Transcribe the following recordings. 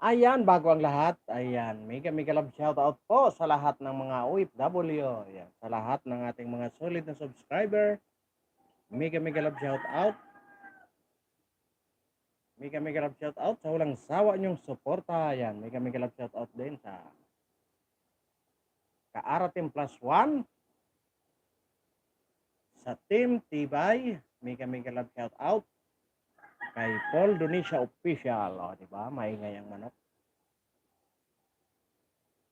Ayan, bago ang lahat, ayan, mega love shoutout po sa lahat ng mga OFW, ayan, sa lahat ng ating mga solid na subscriber, mega love shoutout, mega love shoutout sa walang sawa niyong suporta, ayan, mega love shoutout din sa Kaaratim Plus One, sa Team Tibay, mega love shoutout, kay Paul Donisha Official, o, diba, maingay ang manok.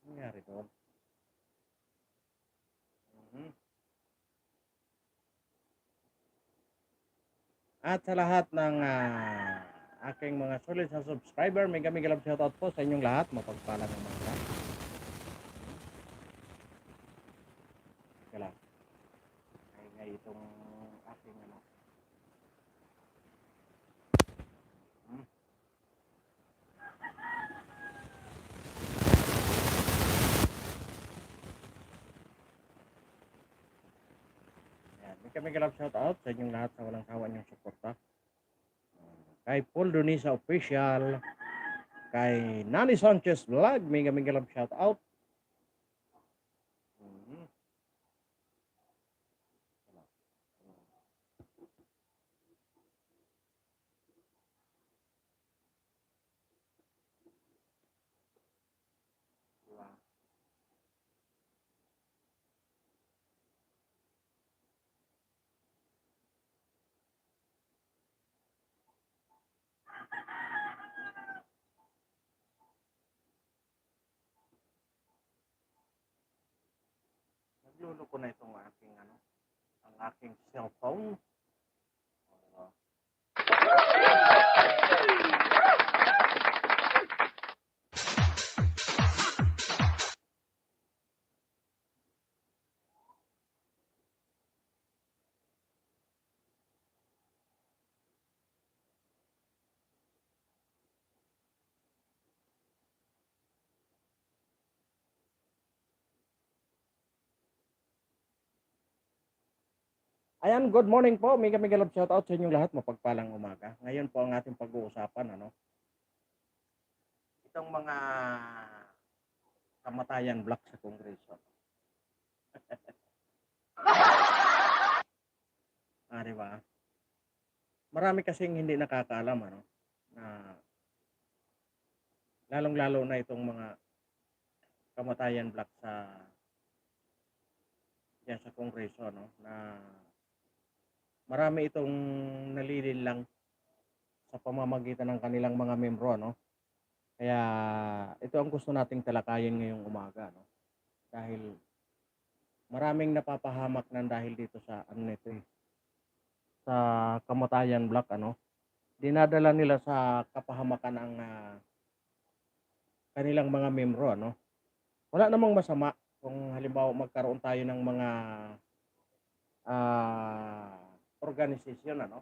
Nangyari doon. At sa lahat ng aking mga solid sa subscriber, mega love shoutout po sa inyong lahat. Mapagpalang umaga. Teka lang. Ay itong aking ano. Ayan, mega love shoutout sa inyong lahat sa walang sawa niyong suporta. Kay Paul Donisa Official, kay Nani Sanchez Vlog, mega love shoutout. Naglulo ko na itong aking ano, ang aking cellphone. Ayan, good morning po. Mega love shoutout sa inyong lahat. Mapagpalang umaga. Ngayon po ang ating pag-uusapan, ano? Itong mga kamatayan black sa Kongreso. Diba? Marami kasing hindi nakakaalam, ano? Na lalong-lalo na itong mga kamatayan black yan sa Kongreso, no? Na marami itong nalilinlang sa pamamagitan ng kanilang mga membro, no? Kaya ito ang gusto nating talakayin ngayong umaga, no? Dahil maraming napapahamak ng dahil dito sa ano nito sa kamatayan black, ano? Dinadala nila sa kapahamakan ang kanilang mga membro, ano? Wala namang masama kung halimbawa magkaroon tayo ng mga organisasyon, ano?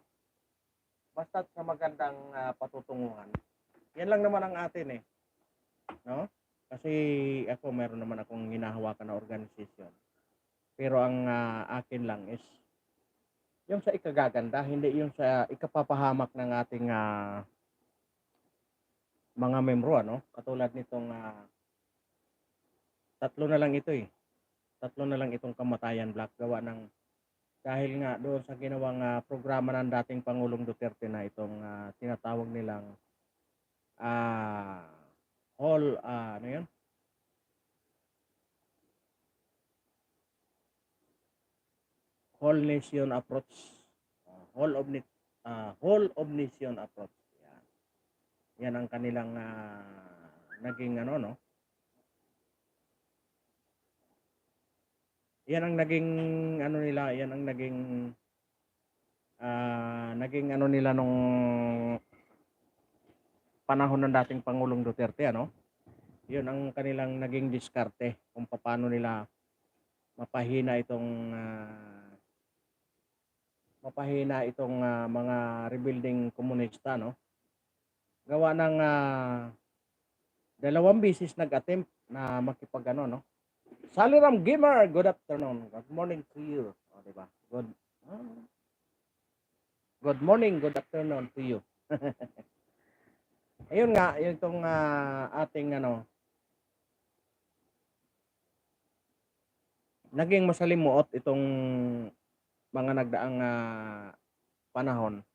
Basta sa magandang patutunguhan. Yan lang naman ang atin, no? Kasi ako meron naman akong hinahawakan na organisasyon. Pero ang akin lang is yung sa ikagaganda, hindi yung sa ikapapahamak ng ating mga membro, ano? Katulad nitong tatlo na lang itong kamatayan black gawa ng dahil nga doon sa ginawang programa ng dating Pangulong Duterte na itong tinatawag nilang ano yun? Whole nation approach. Whole of nation approach. Yan ang kanilang naging ano, no? Yan ang naging ano nila, yan ang naging ano nila nung panahon ng dating Pangulong Duterte, ano? Yun ang kanilang naging diskarte kung paano nila mapahina itong mga rebuilding komunista, no? Gawa ng dalawang beses nag-attempt na makipag-ano, no? Saliram Gamer, good afternoon. Good morning to you. O, diba? Good morning, good afternoon to you. Ayun nga, yung itong ating naging masalimuot itong mga nagdaang panahon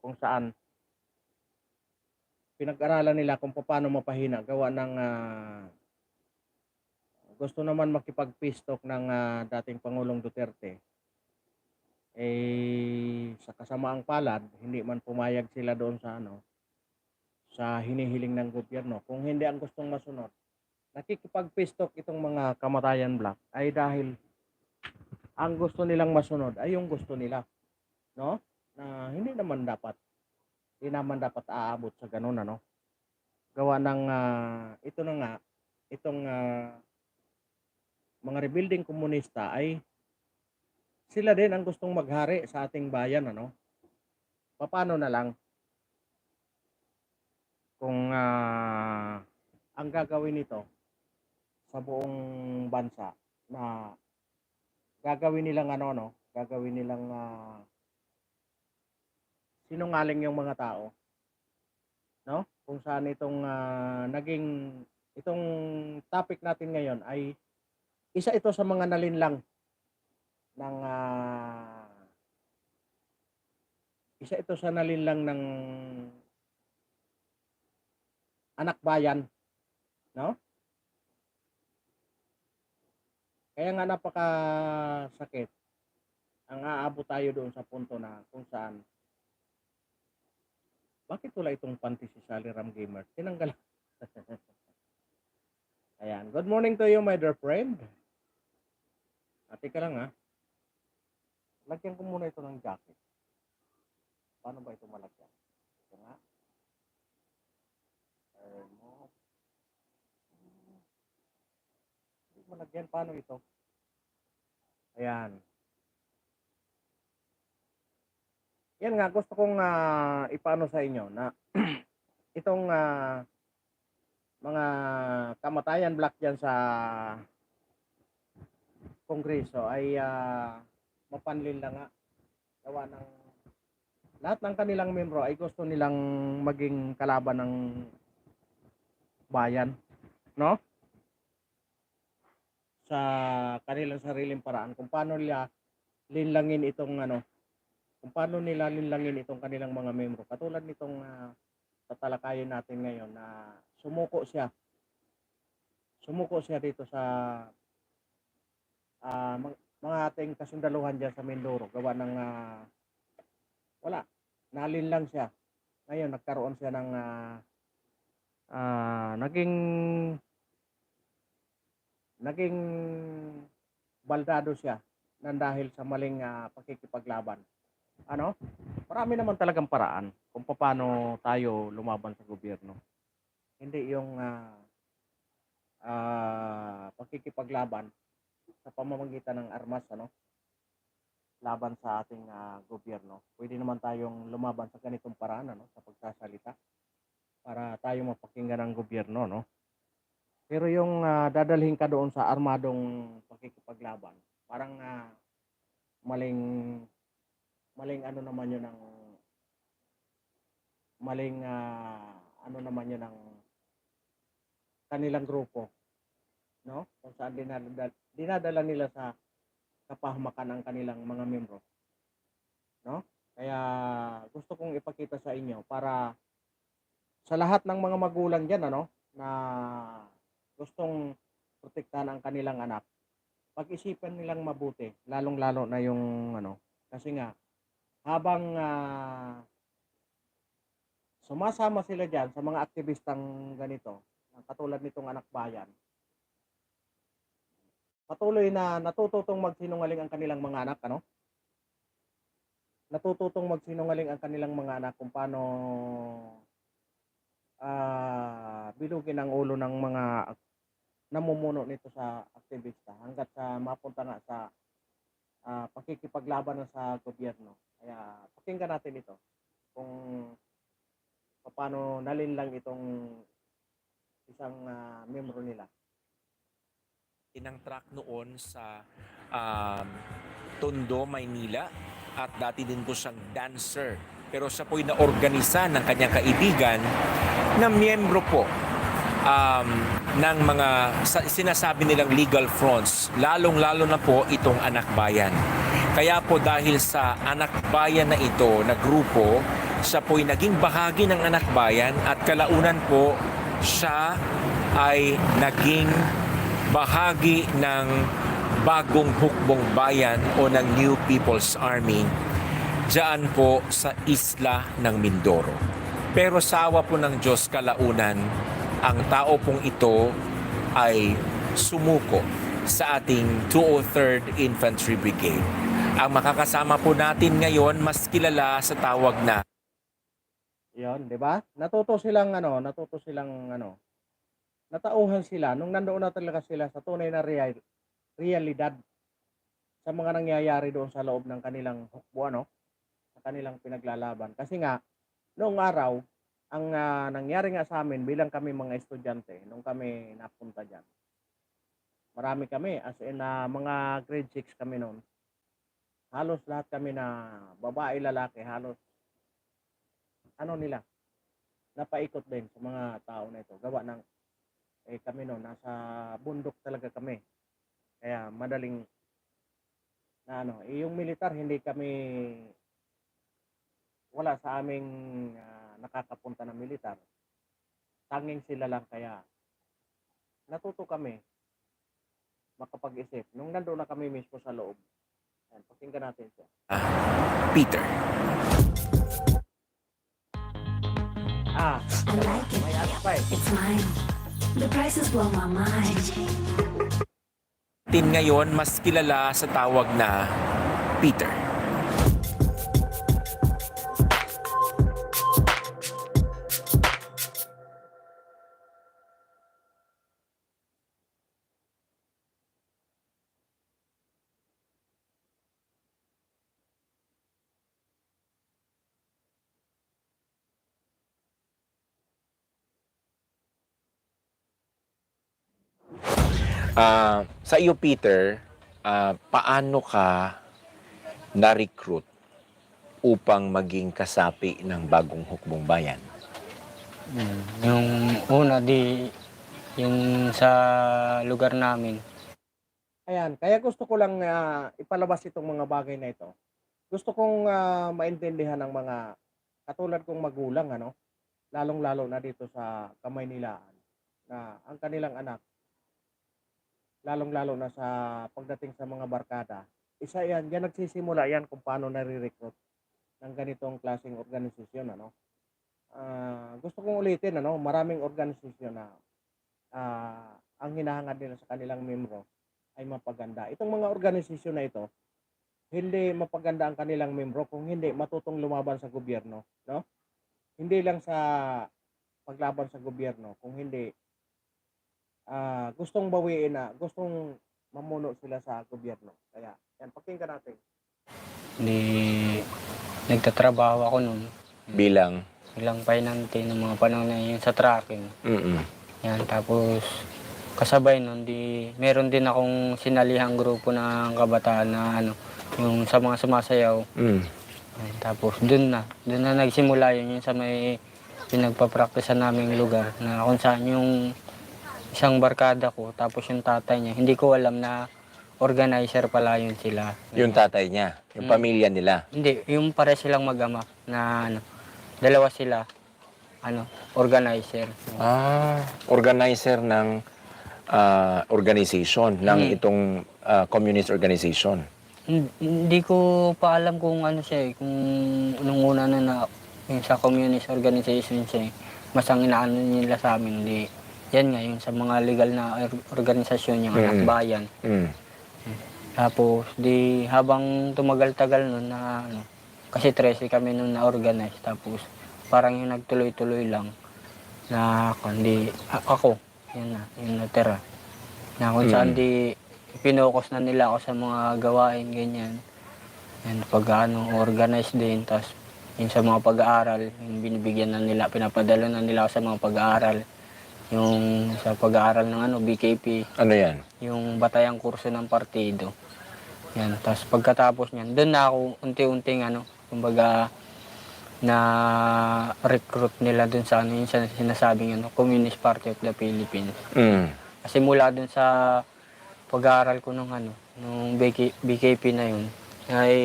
kung saan pinag-aralan nila kung paano mapahina gawa ng gusto naman makipag-peace talk ng dating Pangulong Duterte. Sa kasamaang palad, hindi man pumayag sila doon sa hinihiling ng gobyerno. Kung hindi ang gustong masunod, nakikipag-peace talk itong mga Kamatayan Black ay dahil ang gusto nilang masunod ay yung gusto nila, no? Na hindi naman dapat aabot sa ganun, gawa ng ito na nga, itong mga rebuilding komunista ay sila din ang gustong maghari sa ating bayan, Paano na lang kung ang gagawin nito sa buong bansa na gagawin nilang gagawin nilang sinungaling yung mga tao, no? Kung saan itong itong topic natin ngayon ay isa ito sa mga nalinlang ng isa ito sa nalinlang ng anak bayan, no? Kaya nga napakasakit ang aabot tayo doon sa punto na kung saan bakit wala itong panty si Sally Ram Gamer? Tinanggal. Ayan. Good morning to you, my dear friend. Teka lang lagyan ko muna ito ng jacket. Paano ba ito malagyan? Ito nga. Hindi malagyan. Paano ito? Ayan. Yan nga, gusto kong ipaano sa inyo na itong mga Kamatayan Black dyan sa Kongreso ay mapanlil na nga. Gawa ng lahat ng kanilang membro ay gusto nilang maging kalaban ng bayan, no? Sa kanilang sariling paraan kung paano nila linlangin itong kung paano nila linlangin itong kanilang mga membro. Katulad nitong tatalakayin natin ngayon na sumuko siya dito sa mga ating kasundaluhan dyan sa Mindoro. Gawa ng wala, nalinlang siya. Ngayon nagkaroon siya ng naging baldado siya nang dahil sa maling pakikipaglaban. Marami naman talagang paraan kung paano tayo lumaban sa gobyerno. Hindi yung pakikipaglaban sa pamamagitan ng armas, laban sa ating gobyerno. Pwede naman tayong lumaban sa ganitong paraan, sa pagsasalita para tayo mapakinggan ng gobyerno, Pero yung dadalhin ka doon sa armadong pakikipaglaban, parang maling naman yun ng ng kanilang grupo, kung saan dinadala nila sa kapahamakan ang kanilang mga membro, kaya gusto kong ipakita sa inyo para sa lahat ng mga magulang dyan, na gustong protektahan ang kanilang anak, pag-isipan nilang mabuti, lalong-lalo na yung kasi nga habang sumasama sila dyan sa mga aktivistang ganito, katulad nitong anak bayan, patuloy na natututong magsinungaling ang kanilang mga anak, natututong magsinungaling ang kanilang mga anak kung paano bilugin ang ulo ng mga namumuno nito sa aktivista hanggat sa mapunta nga sa pakikipaglaban na sa gobyerno. Kaya pakinggan natin ito kung paano nalinlang itong isang membro nila. Inang track noon sa Tondo, Maynila at dati din po siyang dancer. Pero siya po'y naorganisa ng kanyang kaibigan na miyembro po ng mga sinasabi nilang legal fronts, lalong-lalo na po itong anak bayan. Kaya po dahil sa anak bayan na ito, na grupo, siya po'y naging bahagi ng anak bayan at kalaunan po siya ay naging bahagi ng bagong hukbong bayan o ng New People's Army diyan po sa isla ng Mindoro. Pero sawa po ng Diyos kalaunan, ang tao pong ito ay sumuko sa ating 203rd Infantry Brigade. Ang makakasama po natin ngayon mas kilala sa tawag na Yon, 'di ba? Natuto silang natauhan sila nung nandoon na talaga sila sa tunay na realidad sa mga nangyayari doon sa loob ng kanilang hukbo, sa kanilang pinaglalaban. Kasi nga noong araw ang nangyari nga sa amin bilang kami mga estudyante nung kami napunta diyan. Marami kami as in mga grade 6 kami noon. Halos lahat kami na babae, lalaki, halos nila napaikot din sa mga tao na ito. Gawa ng kami noon nasa bundok talaga kami. Kaya madaling na yung militar hindi kami wala sa aming nakakapunta ng militar. Tanging sila lang kaya natuto kami makapag-isip nung nandoon na kami mismo sa loob. Ayan, pakinggan natin siya. Peter. I like it. May ano pa eh. It's mine. The prices blow my mind. Tin ngayon mas kilala sa tawag na Peter. Sa iyo, Peter, paano ka na-recruit upang maging kasapi ng bagong hukbong bayan? Yung una yung sa lugar namin. Ayan, kaya gusto ko lang ipalabas itong mga bagay na ito. Gusto kong maintindihan ng mga katulad kong magulang, lalong-lalo na dito sa Kamaynilaan, na ang kanilang anak, lalong-lalo na sa pagdating sa mga barkada, isa yan nagsisimula yan kung paano nare-recruit ng ganitong klaseng organisasyon, gusto kong ulitin, maraming organisasyon na ang hinahangad nila sa kanilang membro ay mapaganda. Itong mga organisasyon na ito, hindi mapaganda ang kanilang membro kung hindi matutong lumaban sa gobyerno, Hindi lang sa paglaban sa gobyerno, kung hindi gustong bawiin gustong mamuno sila sa gobyerno. Kaya, yan, pakinggan natin. Di nagtatrabaho ako noon. Bilang? Bilang painante ng mga panahon na yun sa tracking. Yan, tapos kasabay nun, meron din akong sinalihang grupo ng kabataan na yung sa mga sumasayaw. Yan, tapos doon na nagsimula yun sa may pinagpapraktisan naming lugar na kung saan yung isang barkada ko, tapos yung tatay niya, hindi ko alam na organizer pala yun sila. Yung tatay niya, yung pamilya nila. Hindi, yung pare silang mag-ama na dalawa sila, organizer. Organizer ng organization, ng itong communist organization. Hindi ko pa alam kung siya kung nung una na yung sa communist organization siya mas ang inaano nila sa amin, yan nga, yung sa mga legal na organisasyon, yung anak bayan. Tapos, habang tumagal-tagal nun kasi 13 kami nun na-organize, tapos parang yung nagtuloy-tuloy lang na ako, yun na, yung natira. Na kung saan pinokos na nila ako sa mga gawain, ganyan. Yan, organize din, tapos yung sa mga pag-aaral, yung binibigyan na nila, pinapadala na nila ako sa mga pag-aaral. Yung sa pag-aaral ng BKP. Ano yan? Yung batayang kurso ng partido. Yan. Tapos pagkatapos niyan, doon na ako unti-unting kumbaga, na recruit nila dun sa ano yung sinasabing ano, Communist Party of the Philippines. Mm. Kasi mula dun sa pag-aaral ko nung ano, nung BKP na yun, ay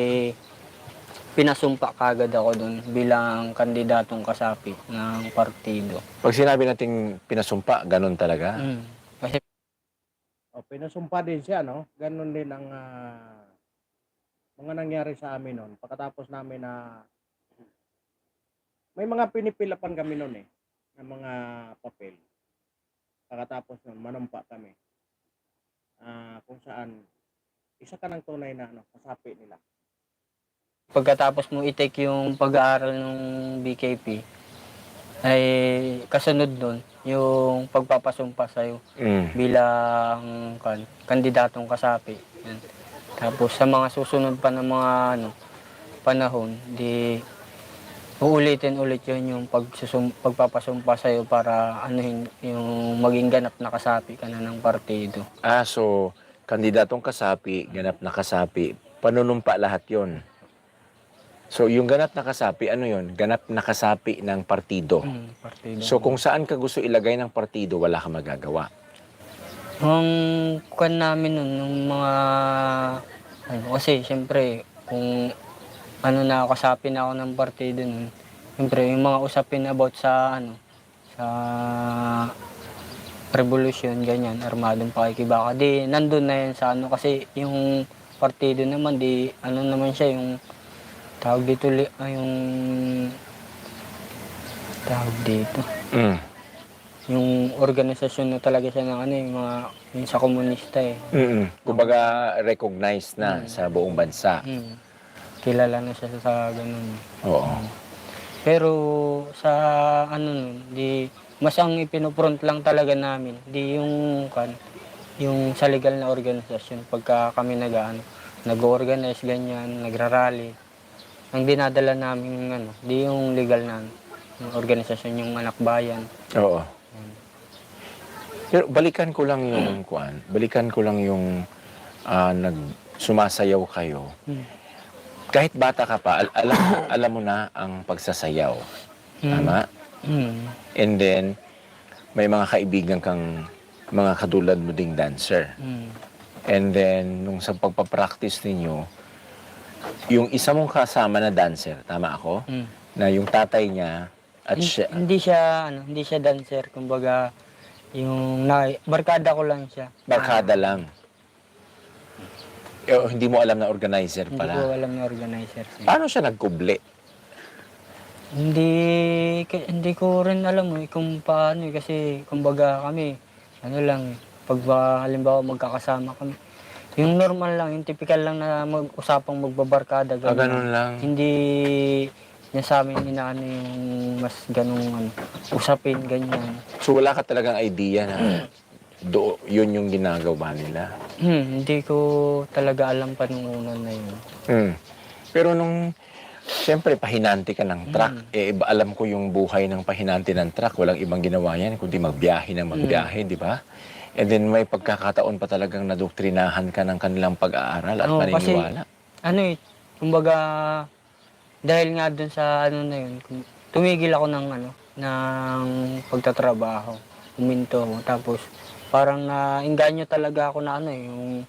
pinasumpa kagad ako dun bilang kandidatong kasapi ng partido. Pag sinabi nating pinasumpa, ganun talaga. Kasi O, pinasumpa din siya, no? Ganun din ang mga nangyari sa amin noon. Pagkatapos namin na may mga pinipilapan kami noon ng mga papel. Pagkatapos noon, manumpa kami. Kung saan, isa ka ng tunay na kasapi nila. pagkatapos mo i-take yung pag-aaral ng BKP, ay kasunod nun, yung pagpapasumpa sa'yo bilang kandidatong kasapi. Yan. Tapos sa mga susunod pa ng mga panahon, di uulitin ulit yun yung pagpapasumpa sa'yo para anuhin yung maging ganap na kasapi ka na ng partido. So, kandidatong kasapi, ganap na kasapi, panunumpa lahat yon. So, yung ganap na kasapi, ano yon? Ganap na kasapi ng partido. Partido. So, kung saan ka gusto ilagay ng partido, wala ka magagawa. Ang kwan namin nun, nung mga, kasi siyempre, kung na kasapi na ako ng partido nun, siyempre, yung mga usapin about sa, sa revolusyon, ganyan, armadong pakikibaka, di, nandun na yan sa kasi yung partido naman, di, naman siya, yung, tawag dito, yung, tawag dito, yung organisasyon na talaga siya ng yung mga yung sa komunista Kumbaga, recognized na sa buong bansa. Kilala na siya sa ganun. Oo. Pero sa nun, di mas ang ipinopront lang talaga namin, di yung sa legal na organisasyon pagka kami nag-organize ganyan, nagrarally. Ang dinadala namin di yung legal na yung organisasyon, yung anak bayan. Oo. Pero balikan ko lang yung sumasayaw kayo. Kahit bata ka pa, alam mo na ang pagsasayaw. Tama? And then, may mga kaibigan kang mga katulad mo ding dancer. And then, nung sa pagpapractice ninyo, yung isa mong kasama na dancer, tama ako? Na yung tatay niya at siya... Hindi siya dancer, kumbaga yung barkada ko lang siya. Barkada lang. Hindi mo alam na organizer pala. Hindi ko alam na organizer siya. Paano siya nagkubli? Hindi ko rin alam kung paano kasi kumbaga kami pag halimbawa magkakasama kami. Yung normal lang, yung typical lang na usapang magbabarkada. Ganun lang. Hindi niya sa amin yung mas ganung usapin, ganyan. So wala ka talagang idea na yun yung ginagawa nila? Hindi ko talaga alam pa nung una na yun. Pero nung, siyempre, pahinante ka ng truck. Alam ko yung buhay ng pahinante ng truck. Walang ibang ginawa yan, kundi magbiyahe ng magbiyahe, di ba? And then may pagkakataon pa talagang nadoktrinahan ka ng kanilang pag-aaral at paniniwala. Kasi, kumbaga, dahil nga dun sa na yun, tumigil ako ng pagtatrabaho. Huminto ako. Tapos, parang nainganyo talaga ako na yung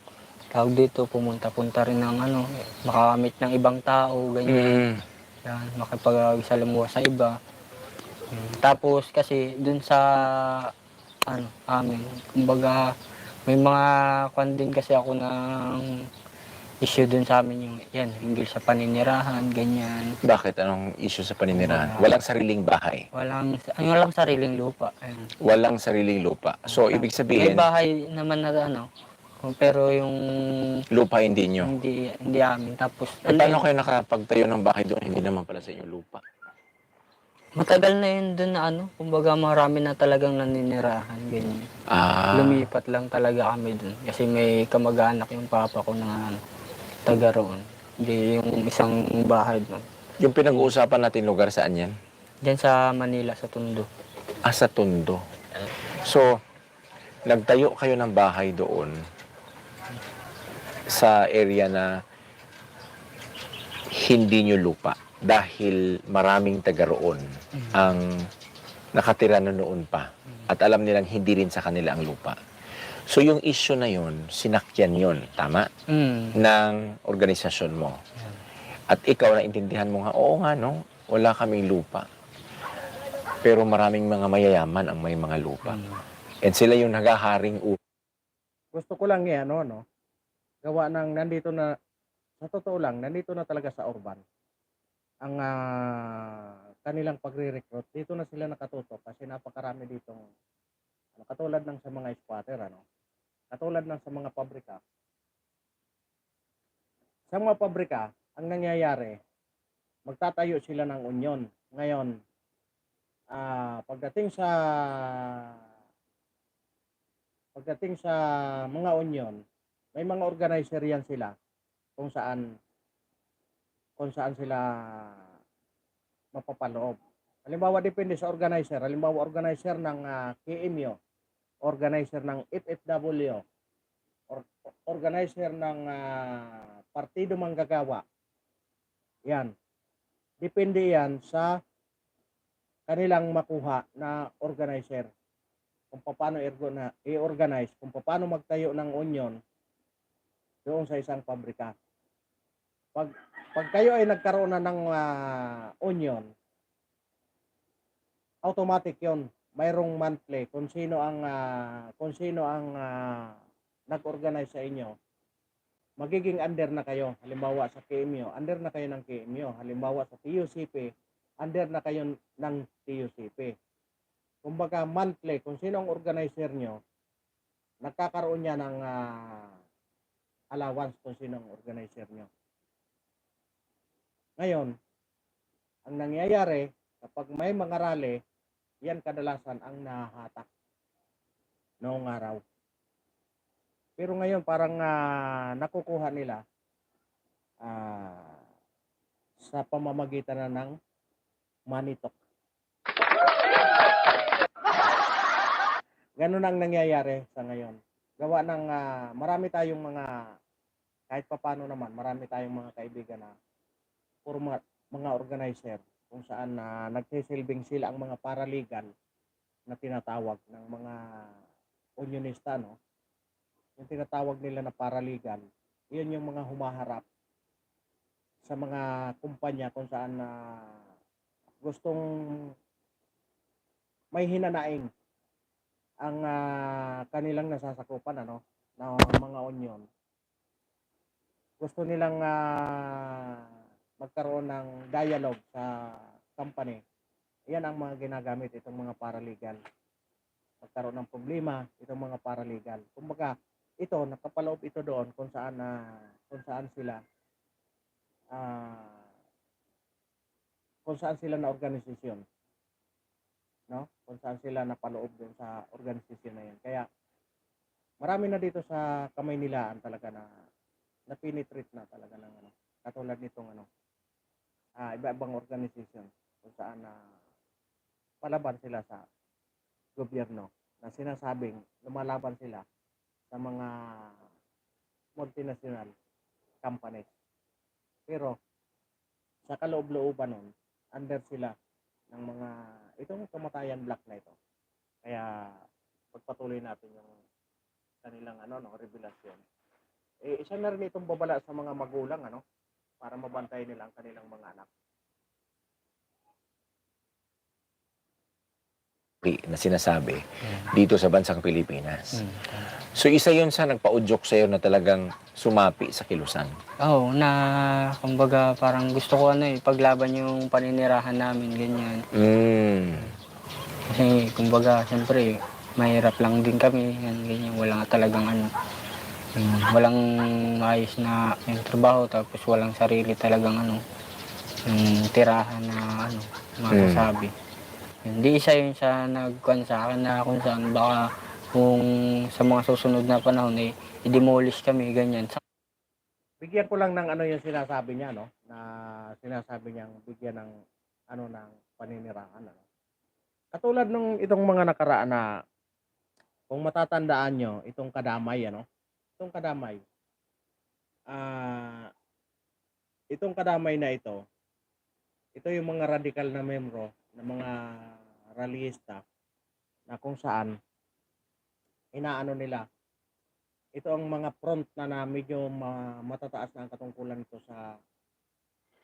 tawag dito, pumunta-punta rin ng makamit ng ibang tao, ganyan. Yan, makipagsalamuha sa iba. Tapos kasi dun sa amin, kumbaga may mga kwan din kasi ako ng issue dun sa amin yung hinggil sa paninirahan, ganyan. Bakit? Anong issue sa paninirahan? Walang sariling bahay? Walang sariling lupa. Ayun. Walang sariling lupa. So, ibig sabihin... May bahay naman na pero yung... Lupa hindi nyo? Hindi amin. Tapos... paano kayo nakapagtayo ng bahay doon? Hindi naman pala sa inyong lupa. Matagal na yun doon na kumbaga marami na talagang naninirahan, ganyan. Lumipat lang talaga kami doon. Kasi may kamag-anak yung papa ko na taga roon. Hindi yung isang bahay doon. Yung pinag-uusapan natin lugar, saan yan? Diyan sa Manila, sa Tondo. Sa Tondo. So, nagtayo kayo ng bahay doon sa area na hindi nyo lupa. dahil maraming taga roon ang nakatira na noon pa at alam nilang hindi rin sa kanila ang lupa. So yung issue na yun, sinakyan yun, tama? Ng organisasyon mo. At ikaw naintindihan mo nga, oo nga no, wala kaming lupa. Pero maraming mga mayayaman ang may mga lupa. And sila yung nagaharing Gusto ko lang ano, no? Gawa ng nandito na, sa totoo lang, nandito na talaga sa urban. Ang kanilang pagre-recruit, dito na sila nakatutok kasi napakarami ditong, katulad ng sa mga squatter, ano? Katulad ng sa mga pabrika. Sa mga pabrika, ang nangyayari, magtatayo sila ng union. Ngayon, pagdating sa mga union, may mga organizer yan sila kung saan sila mapapaloob. Halimbawa, depende sa organizer. Halimbawa, organizer ng KMU, organizer ng FFW, organizer ng Partido Manggagawa. Yan. Depende yan sa kanilang makuha na organizer. Kung paano i-organize, kung paano magtayo ng union doon sa isang pabrika. Pag kayo ay nagkaroon na ng union, automatic yon. Mayroong monthly kung sino ang nag-organize sa inyo. Magiging under na kayo. Halimbawa sa KMU, under na kayo ng KMU. Halimbawa sa TUCP, under na kayo ng TUCP. Kumbaga monthly, kung sino ang organizer nyo, nagkakaroon niya ng allowance kung sino ang organizer nyo. Ngayon, ang nangyayari, kapag may mga rally, yan kadalasan ang nahahatak noong araw. Pero ngayon, parang nakukuha nila sa pamamagitan na ng money talk. Ganun ang nangyayari sa ngayon. Gawa ng marami tayong kahit papano naman, marami tayong mga kaibigan na mga organizer kung saan nagsisilbing sila ang mga paralegal na tinatawag ng mga unionista, no? Yung tinatawag nila na paralegal, yun yung mga humaharap sa mga kumpanya kung saan gustong may hinanaing ang kanilang nasasakupan, ano, na mga union. Gusto nilang magkaroon ng dialogue sa company. Yan ang mga ginagamit itong mga paralegal. Magkaroon ng problema itong mga paralegal. Kumbaga, ito nakapaloob ito doon kung saan sila na organisasyon, no? Kung saan sila napaloob doon sa organisasyon na yan. Kaya marami na dito sa kamay nilaan talaga na penetrate na talaga ng katulad nitong iba-ibang organisasyon kung saan palaban sila sa gobyerno na sinasabing lumalaban sila sa mga multinational companies. Pero sa kaloob-looban nun, under sila ng mga itong kamatayan black na ito. Kaya pagpatuloy natin yung kanilang revelasyon. Isa na rin itong babala sa mga magulang para mabantay nila ang kanilang mga anak. Na sinasabi dito sa bansang Pilipinas. So isa yun sa nagpaudyok sa'yo na talagang sumapi sa kilusan. Oo, na kumbaga parang gusto ko paglaban yung paninirahan namin, ganyan. Kasi kumbaga siyempre mahirap lang din kami, ganyan, wala talagang walang maayos na yung trabaho, tapos walang sarili talagang yung tirahan na masasabi. Hindi isa yun sa nagkuhan sa akin na kung saan baka kung sa mga susunod na panahon i-demolish kami, ganyan. Bigyan ko lang ng yung sinasabi niya, no? Na sinasabi niyang bigyan ng ng paninirahan, Katulad nung itong mga nakaraan na kung matatandaan nyo, itong kadamay, Itong kadamay. Itong kadamay na ito, ito yung mga radikal na membro, na mga rallyista, na kung saan inaano nila, ito ang mga front na medyo matataas na ang katungkulan nito sa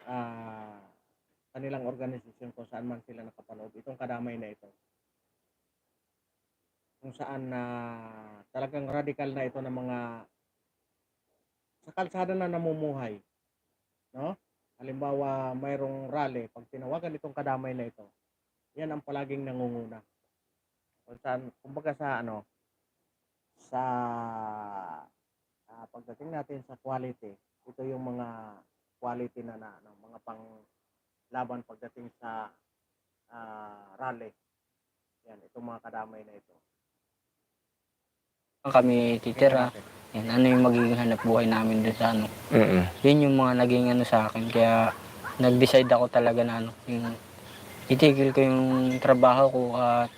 ah, kanilang organisasyon kung saan man sila nakapanood. Itong kadamay na ito. Kung saan na talagang radikal na ito ng mga sa kalsada na namumuhay. No? Halimbawa, mayroong rally, pag tinawagan itong kadamay na ito, yan ang palaging nangunguna. Kung saan, kumbaga sa sa pagdating natin sa quality, ito yung mga quality na mga pang laban pagdating sa rally. Yan, itong mga kadamay na ito. Kami titira. Yan, ano yung magiging hanap buhay namin doon sa ano. Yun yung mga naging ano sa akin. Kaya nag-decide ako talaga na ano, yung itigil ko yung trabaho ko at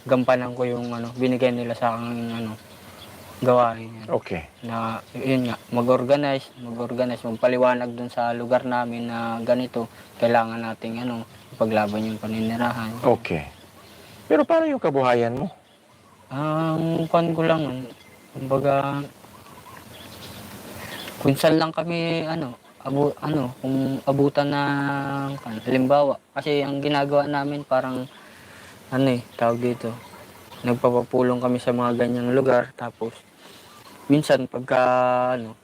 gampanan ko yung ano, binigay nila sa akin ano, gawain. Yan. Okay. Na yun nga, mag-organize, magpaliwanag dun sa lugar namin na ganito, kailangan nating ano, paglaban yung paninirahan. Okay. Pero paano yung kabuhayan mo? Ang kuwan ko lang, kumbaga, kung saan lang kami, kung abutan ng, halimbawa, kasi ang ginagawa namin parang, tawag dito, nagpapapulong kami sa mga ganyang lugar, tapos, minsan pagka,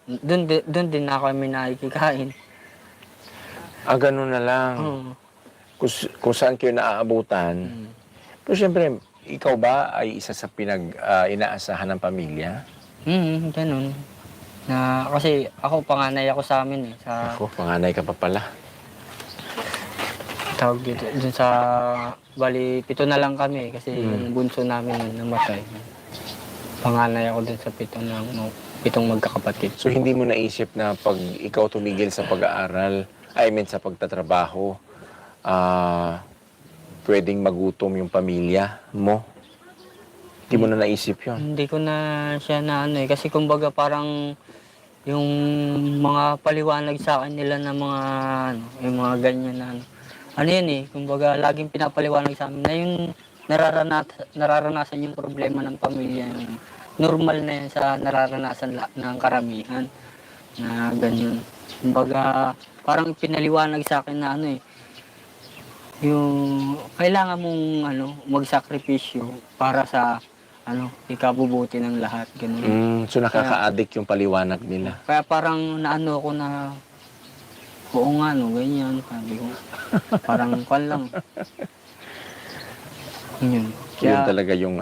doon din na kami nakikikain. Ganun na lang. Oo. Kung saan kayo naaabutan. Pero siyempre, ikaw ba ay isa sa inaasahan ng pamilya? Ganun. Na, kasi ako, panganay ako sa amin Ako, panganay ka pa pala. Tawag dito, dun sa, bali, 7 na lang kami kasi yung bunso namin namatay. Panganay ako dun sa 7 magkakapatid. So, hindi mo naisip na pag ikaw tumigil sa pag-aaral, sa pagtatrabaho, pwedeng magutom yung pamilya mo? Hindi mo na naisip yun? Hindi ko na siya na kasi kumbaga parang yung mga paliwanag sa akin nila na mga yung mga ganyan na yan kumbaga laging pinapaliwanag sa amin na yung nararanasan yung problema ng pamilya. Normal na yan sa nararanasan ng karamihan na ganyan. Kumbaga parang pinaliwanag sa akin na yung kailangan mong magsakripisyo para sa ikabubuti ng lahat, ganun. So nakaka-addict yung paliwanag nila. Kaya parang naano ko na oo nga ganyan, sabi ko. Parang kwan lang. Yun. Yun talaga yung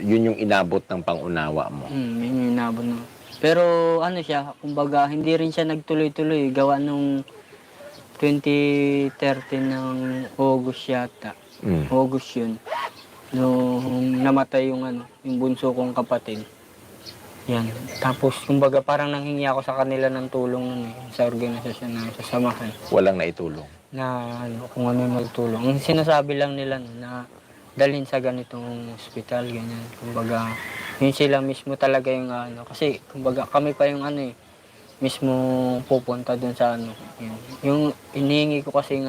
yun yung inabot ng pangunawa mo. Yun yung inabot na. Pero siya, kumbaga hindi rin siya nagtuloy-tuloy gawa nung 2013 ng August yata. August yun. Nung namatay yung bunso kong kapatid. Yan. Tapos, kumbaga parang nanghingi ako sa kanila ng tulong sa organisasyon na sa samahan. Walang naitulong. Na kung ano yung magtulong. Ang sinasabi lang nila na dalhin sa ganitong ospital, ganyan. Kumbaga, yun sila mismo talaga yung kasi kumbaga kami pa yung mismo pupunta dun sa yun. Yung inihingi ko kasi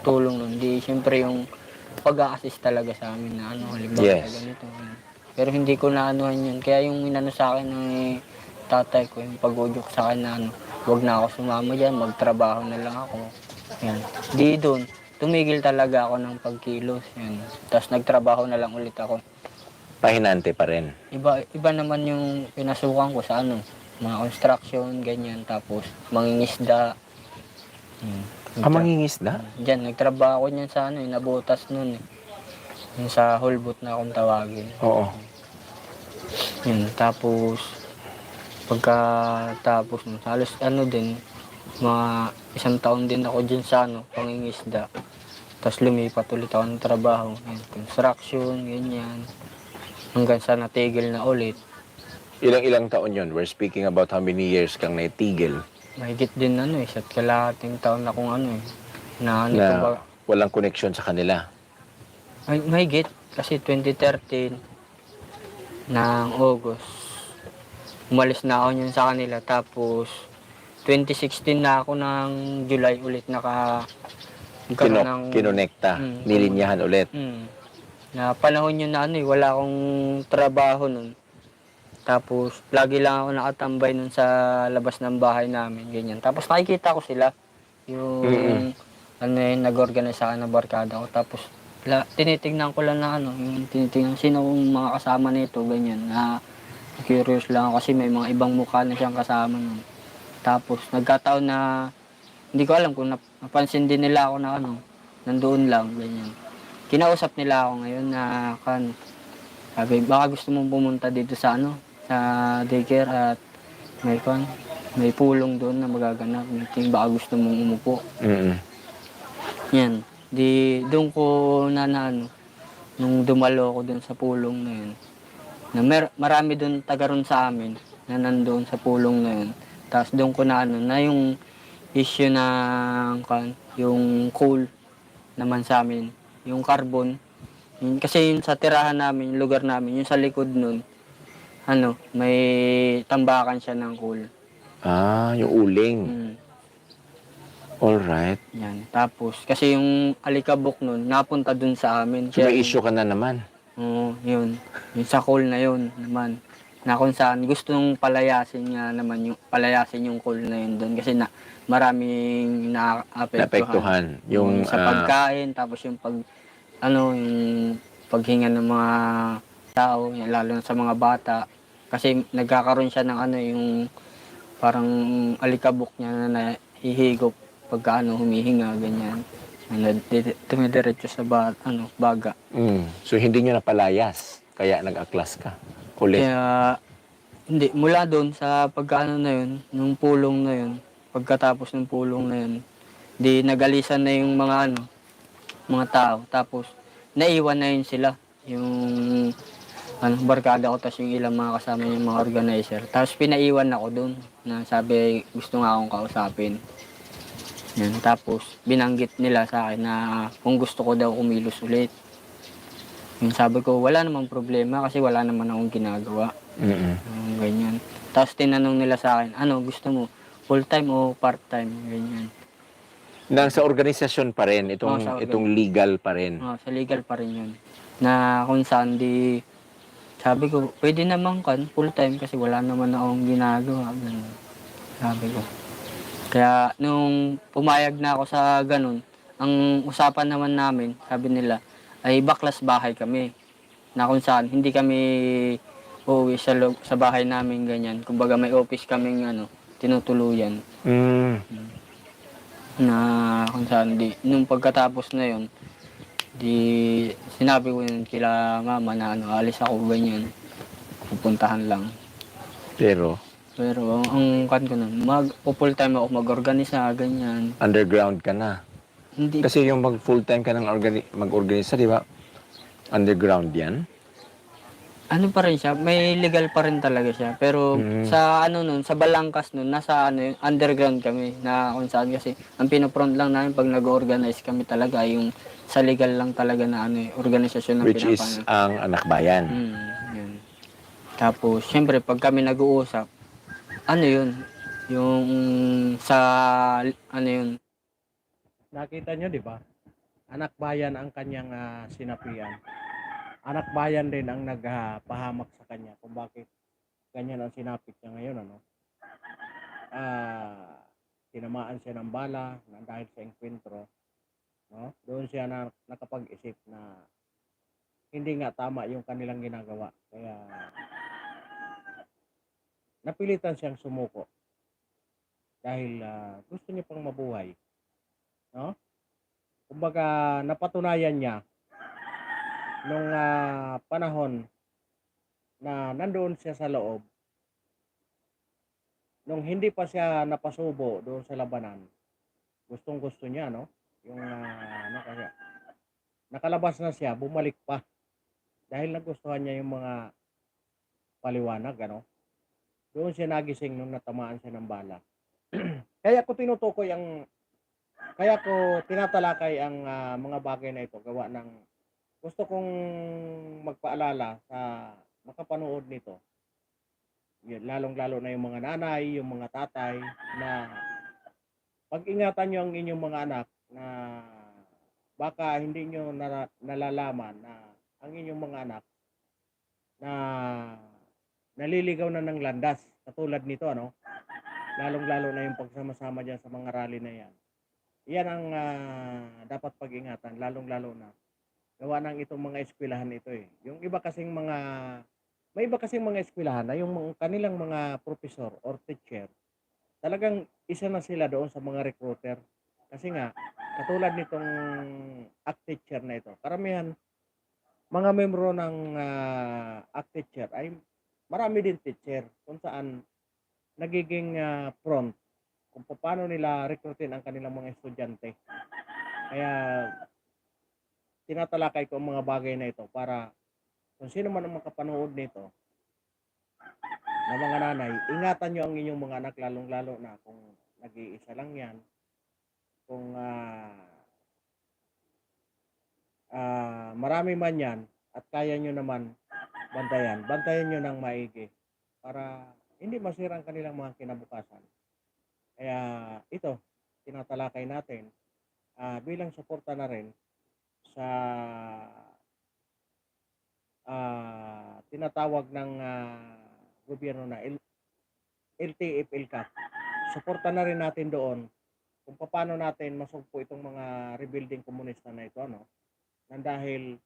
tulong nun, di siyempre yung pag-a-assist talaga sa amin na halimbawa Yes. ganito. Pero hindi ko na yun. Kaya yung sa akin ng tatay ko, yung pag-udyok sa akin na huwag na ako sumama dyan, magtrabaho na lang ako. Yan. Di doon, tumigil talaga ako ng pagkilos. Yan. Tapos nagtrabaho na lang ulit ako. Pahinante pa rin. Iba naman yung pinasukan ko sa mga construction, ganyan. Tapos mangingisda. Mangingisda? Diyan, nagtrabaho ako niyan sa nabutas nun Yung sa Holbot na akong tawagin. Oo. Yun, tapos pagkatapos nun, halos din, mga 1 taon din ako dyan sa pangingisda. Tapos lumipat ulit ako ng trabaho. Yun, construction, ganyan. Hanggang sa natigil na ulit. Ilang taon yun? We're speaking about how many years kang naitigil Mahigit din isa't kalahating taon akong na na walang connection sa kanila. Mahigit kasi 2013 ng August umalis na ako yun sa kanila, tapos 2016 na ako ng July ulit nagkaroon ng Kinonekta, Mm, nilinyahan ulit. na panahon yun na ano eh, wala akong trabaho nun. Tapos lagi lang ako nakatambay nun sa labas ng bahay namin, ganyan. Tapos nakikita ko sila, yung ano yun, nag-organize sa akin na barkada ko. Tapos tinitignan ko lang na ano, yung tinitignan sino yung mga kasama nito, ganyan. Na curious lang ako kasi may mga ibang mukha na siyang kasama nun. Tapos nagkataon na hindi ko alam kung napansin din nila ako na ano, nandoon lang, ganyan. Kinausap nila ako ngayon na sabi, baka gusto mong pumunta dito sa ano, sa daycare at may pulong doon na magaganap. Baka gusto mong umupo. Mm. Yan. Di doon ko ano, nung dumalo ako doon sa pulong na yun, na marami doon taga ron sa amin na nandoon sa pulong na yun. Tapos doon ko na ano, na yung issue ng yung coal naman sa amin, yung carbon. Kasi yun sa tirahan namin, yung lugar namin, yung sa likod nun, ano, may tambakan siya ng coal. Yung uling. Mm, Alright. yan. Tapos, kasi yung alikabok nun, napunta dun sa amin. So may issue ka na naman. Oo, yun. Yung sa coal na yun naman. Na kung saan gustong palayasin yung coal na yun doon. Kasi maraming Naapektuhan. Yung sa pagkain, tapos yung yung paghinga ng mga tao, lalo na sa mga bata. Kasi nagkakaroon siya ng yung parang alikabok niya na nahihigop pagka humihinga, ganyan. Tumidiretso sa baga. So hindi nyo napalayas, kaya nag-aklas ka ulit. Kaya, hindi, mula doon sa pagkaano na yun, nung pulong na yun, pagkatapos ng pulong na yun, di nagalisan na yung mga tao. Tapos, naiwan na yun sila. Yung barkada ko, tapos yung ilang mga kasama yung mga organizer. Tapos pinaiwan ako doon, na sabi, gusto nga akong kausapin. Yan. Tapos, binanggit nila sa akin na kung gusto ko daw kumilos ulit. Yung sabi ko, wala namang problema kasi wala naman akong ginagawa. Ganyan. Tapos tinanong nila sa akin, ano gusto mo? Full-time o part-time? Ganyan. Sa organisasyon pa rin, itong legal pa rin. Sa legal pa rin yun. Na kung saan sabi ko, pwede naman full-time kasi wala naman akong ginagawa. Ganyan. Sabi ko. Kaya nung pumayag na ako sa ganun, ang usapan naman namin, sabi nila, ay baklas bahay kami. Na kung saan, hindi kami uuwi sa bahay namin ganyan. Kumbaga may office kaming tinutuluyan. Na kung saan, nung pagkatapos na yun, sinabi ko yun kila mama na alis ako ganyan. Pupuntahan lang. Pero ang ko nun, full time ako mag-organisa, ganyan. underground ka na. Hindi. Kasi yung full-time ka ng mag-organisa, di ba? Underground yan? Ano pa rin siya, may legal pa rin talaga siya. Pero sa sa Balangkas nun, nasa underground kami. Na kung saan kasi, ang pinopront lang namin pag nag-organize kami talaga, yung sa legal lang talaga na organisasyon ng Which is ang Anak Bayan. Yun. Tapos, syempre, pag kami nag-uusap, yun, yung sa, yun, Nakita nyo, di ba? Anak bayan ang kanyang sinapian. Anak bayan din ang nagpahamak sa kanya kung bakit ganyan ang sinapit niya ngayon, tinamaan siya ng bala dahil sa engkwentro, no? Doon siya nakapag-isip na hindi nga tama yung kanilang ginagawa. Kaya napilitan siyang sumuko dahil gusto niya pang mabuhay. No? Kumbaga napatunayan niya nung panahon na nandoon siya sa loob, nung hindi pa siya napasubo doon sa labanan, gustong-gusto niya, no? Yung kasi nakalabas na siya, bumalik pa dahil nagustuhan niya yung mga paliwanag, doon siya nagising nung natamaan siya ng bala. Kaya ko tinatalakay ang mga bagay na ito gawa ng gusto kong magpaalala sa makapanood nito. Lalong-lalo na yung mga nanay, yung mga tatay na pag-ingatan nyo ang inyong mga anak na baka hindi nyo nalalaman na ang inyong mga anak na naliligaw na ng landas katulad nito, ano, lalong-lalo na yung pagsama-sama dyan sa mga rally na yan. Yan ang dapat pag-ingatan, lalong-lalo na gawa ng itong mga eskwelahan ito eh. Yung iba kasing mga, may iba kasing mga eskwelahan na yung kanilang mga professor or teacher, talagang isa na sila doon sa mga recruiter. Kasi nga, katulad nitong ACT teacher na ito, karamihan mga membro ng ACT teacher ay marami din teacher kung saan nagiging front kung paano nila recruitin ang kanilang mga estudyante. Kaya tinatalakay ko ang mga bagay na ito para kung sino man ang makapanood nito na mga nanay, ingatan nyo ang inyong mga anak, lalong-lalo na kung nag-iisa lang yan. Kung marami man yan at kaya nyo naman bantayan nyo ng maigi para hindi masira ang kanilang mga kinabukasan. Kaya ito, tinatalakay natin bilang suporta na rin sa tinatawag ng gobyerno na LTF-LCAP. Suporta na rin natin doon kung paano natin masugpo itong mga rebuilding komunista na ito, ano? Nang dahil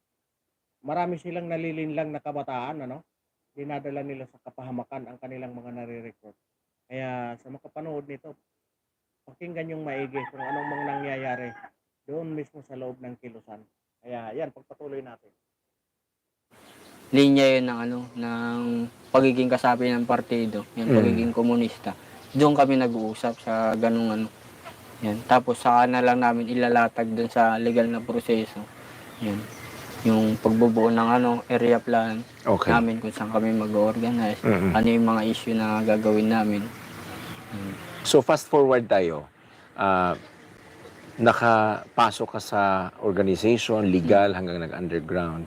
marami silang nalilinlang na kabataan, ano? Dinadala nila sa kapahamakan ang kanilang mga nare-recruit. Kaya sa makapanood nito, pakinggan yung maigi kung anong mga nangyayari doon mismo sa loob ng kilusan. Kaya yan, pagpatuloy natin. Linya yun ng ng pagiging kasapi ng partido, yung pagiging komunista. Doon kami nag-uusap sa ganung Yan. Tapos saka na lang namin ilalatag doon sa legal na proseso. Yan. Yung pagbubuo ng area plan namin kung saan kami mag-organize, ano yung mga issue na gagawin namin. So fast forward tayo. Nakapasok ka sa organization, legal hanggang nag-underground.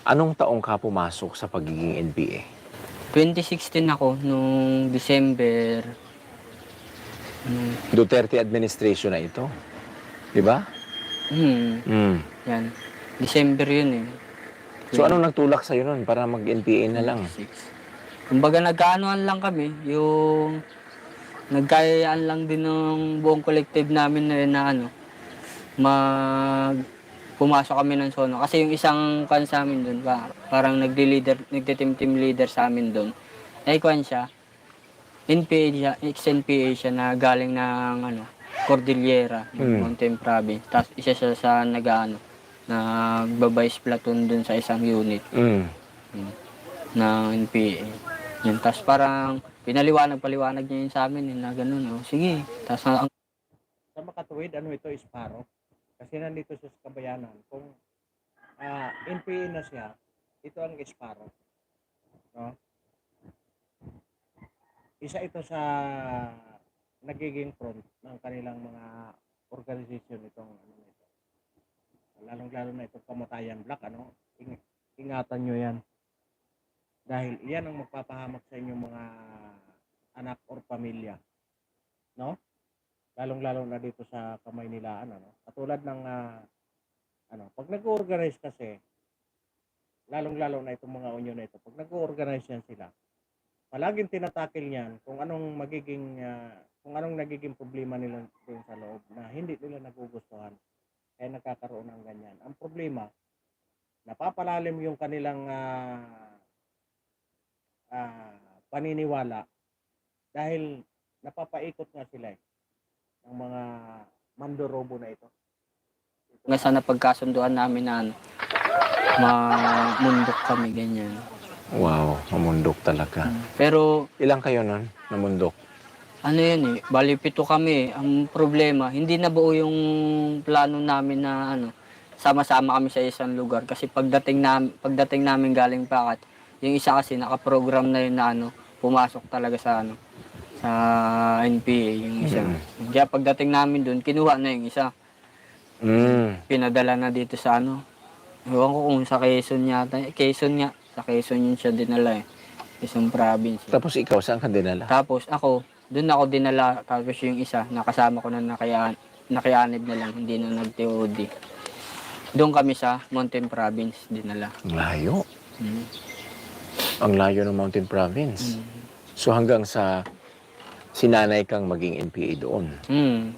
Anong taong ka pumasok sa pagiging NPA? 2016 ako, nung December. Duterte administration na ito. Di ba? Yan. December yun eh. So anong nagtulak sa'yo nun para mag-NPA na lang? 26. Kumbaga nagkaanuhan lang kami, yung nagkayaan lang din ng buong collective namin na pumasok kami ng Sono. Kasi yung isang kan sa amin doon, parang nagte-team leader sa amin doon. Kwan siya, NPA siya, ex-NPA siya na galing ng Cordillera, Mountain Province. Tapos isa siya sa nagbabayis platoon doon sa isang unit ng NPA. Yun, tapos parang paliwanag niya yun sa amin na gano'n. Sige. Tapos Sa makatuwid, ito, Isparo. Kasi nandito siya sa Kabayanan. Kung NPA na siya, ito ang Isparo. No? Isa ito sa nagiging front ng kanilang mga organization itong ito. Lalong-lalo na itong Kamatayan Black, ingatan nyo yan. Dahil iyan ang magpapahamak sa inyong mga anak or pamilya. No? Lalong-lalo na dito sa kamay nila, katulad ng, pag nag-organize kasi, lalong-lalo na itong mga union na ito, pag nag-organize yan sila, palaging tinatakil niyan kung anong nagiging problema nila doon sa loob na hindi nila nagugustuhan, kaya nagkakaroon ng ganyan. Ang problema, napapalalim yung kanilang paniniwala dahil napapaikot nga sila ng mga mandorobo na ito. nga sa napagkasunduan namin na mamundok kami, ganyan. Wow, mamundok talaga. Pero Ilang kayo nun, namundok? yun bali 7 kami. Ang problema, hindi nabuo yung plano namin na sama-sama kami sa isang lugar. Kasi pagdating namin galing Pakat, yung isa kasi nakaprogram na yun na pumasok talaga sa sa NPA yung isa. Kaya pagdating namin doon, kinuha na yung isa. Pinadala na dito sa ewan ko kung sa Quezon yata. Quezon nga. Sa Quezon yun siya dinala Isang province. Tapos ikaw, saan ka dinala? Tapos doon ako dinala. Tapos yung isa, nakasama ko na nakianib na lang. Hindi na nag-TOD. Doon kami sa Mountain Province dinala. Ang layo. Mm. Ang layo ng Mountain Province. Mm. So hanggang sa sinanay kang maging NPA doon.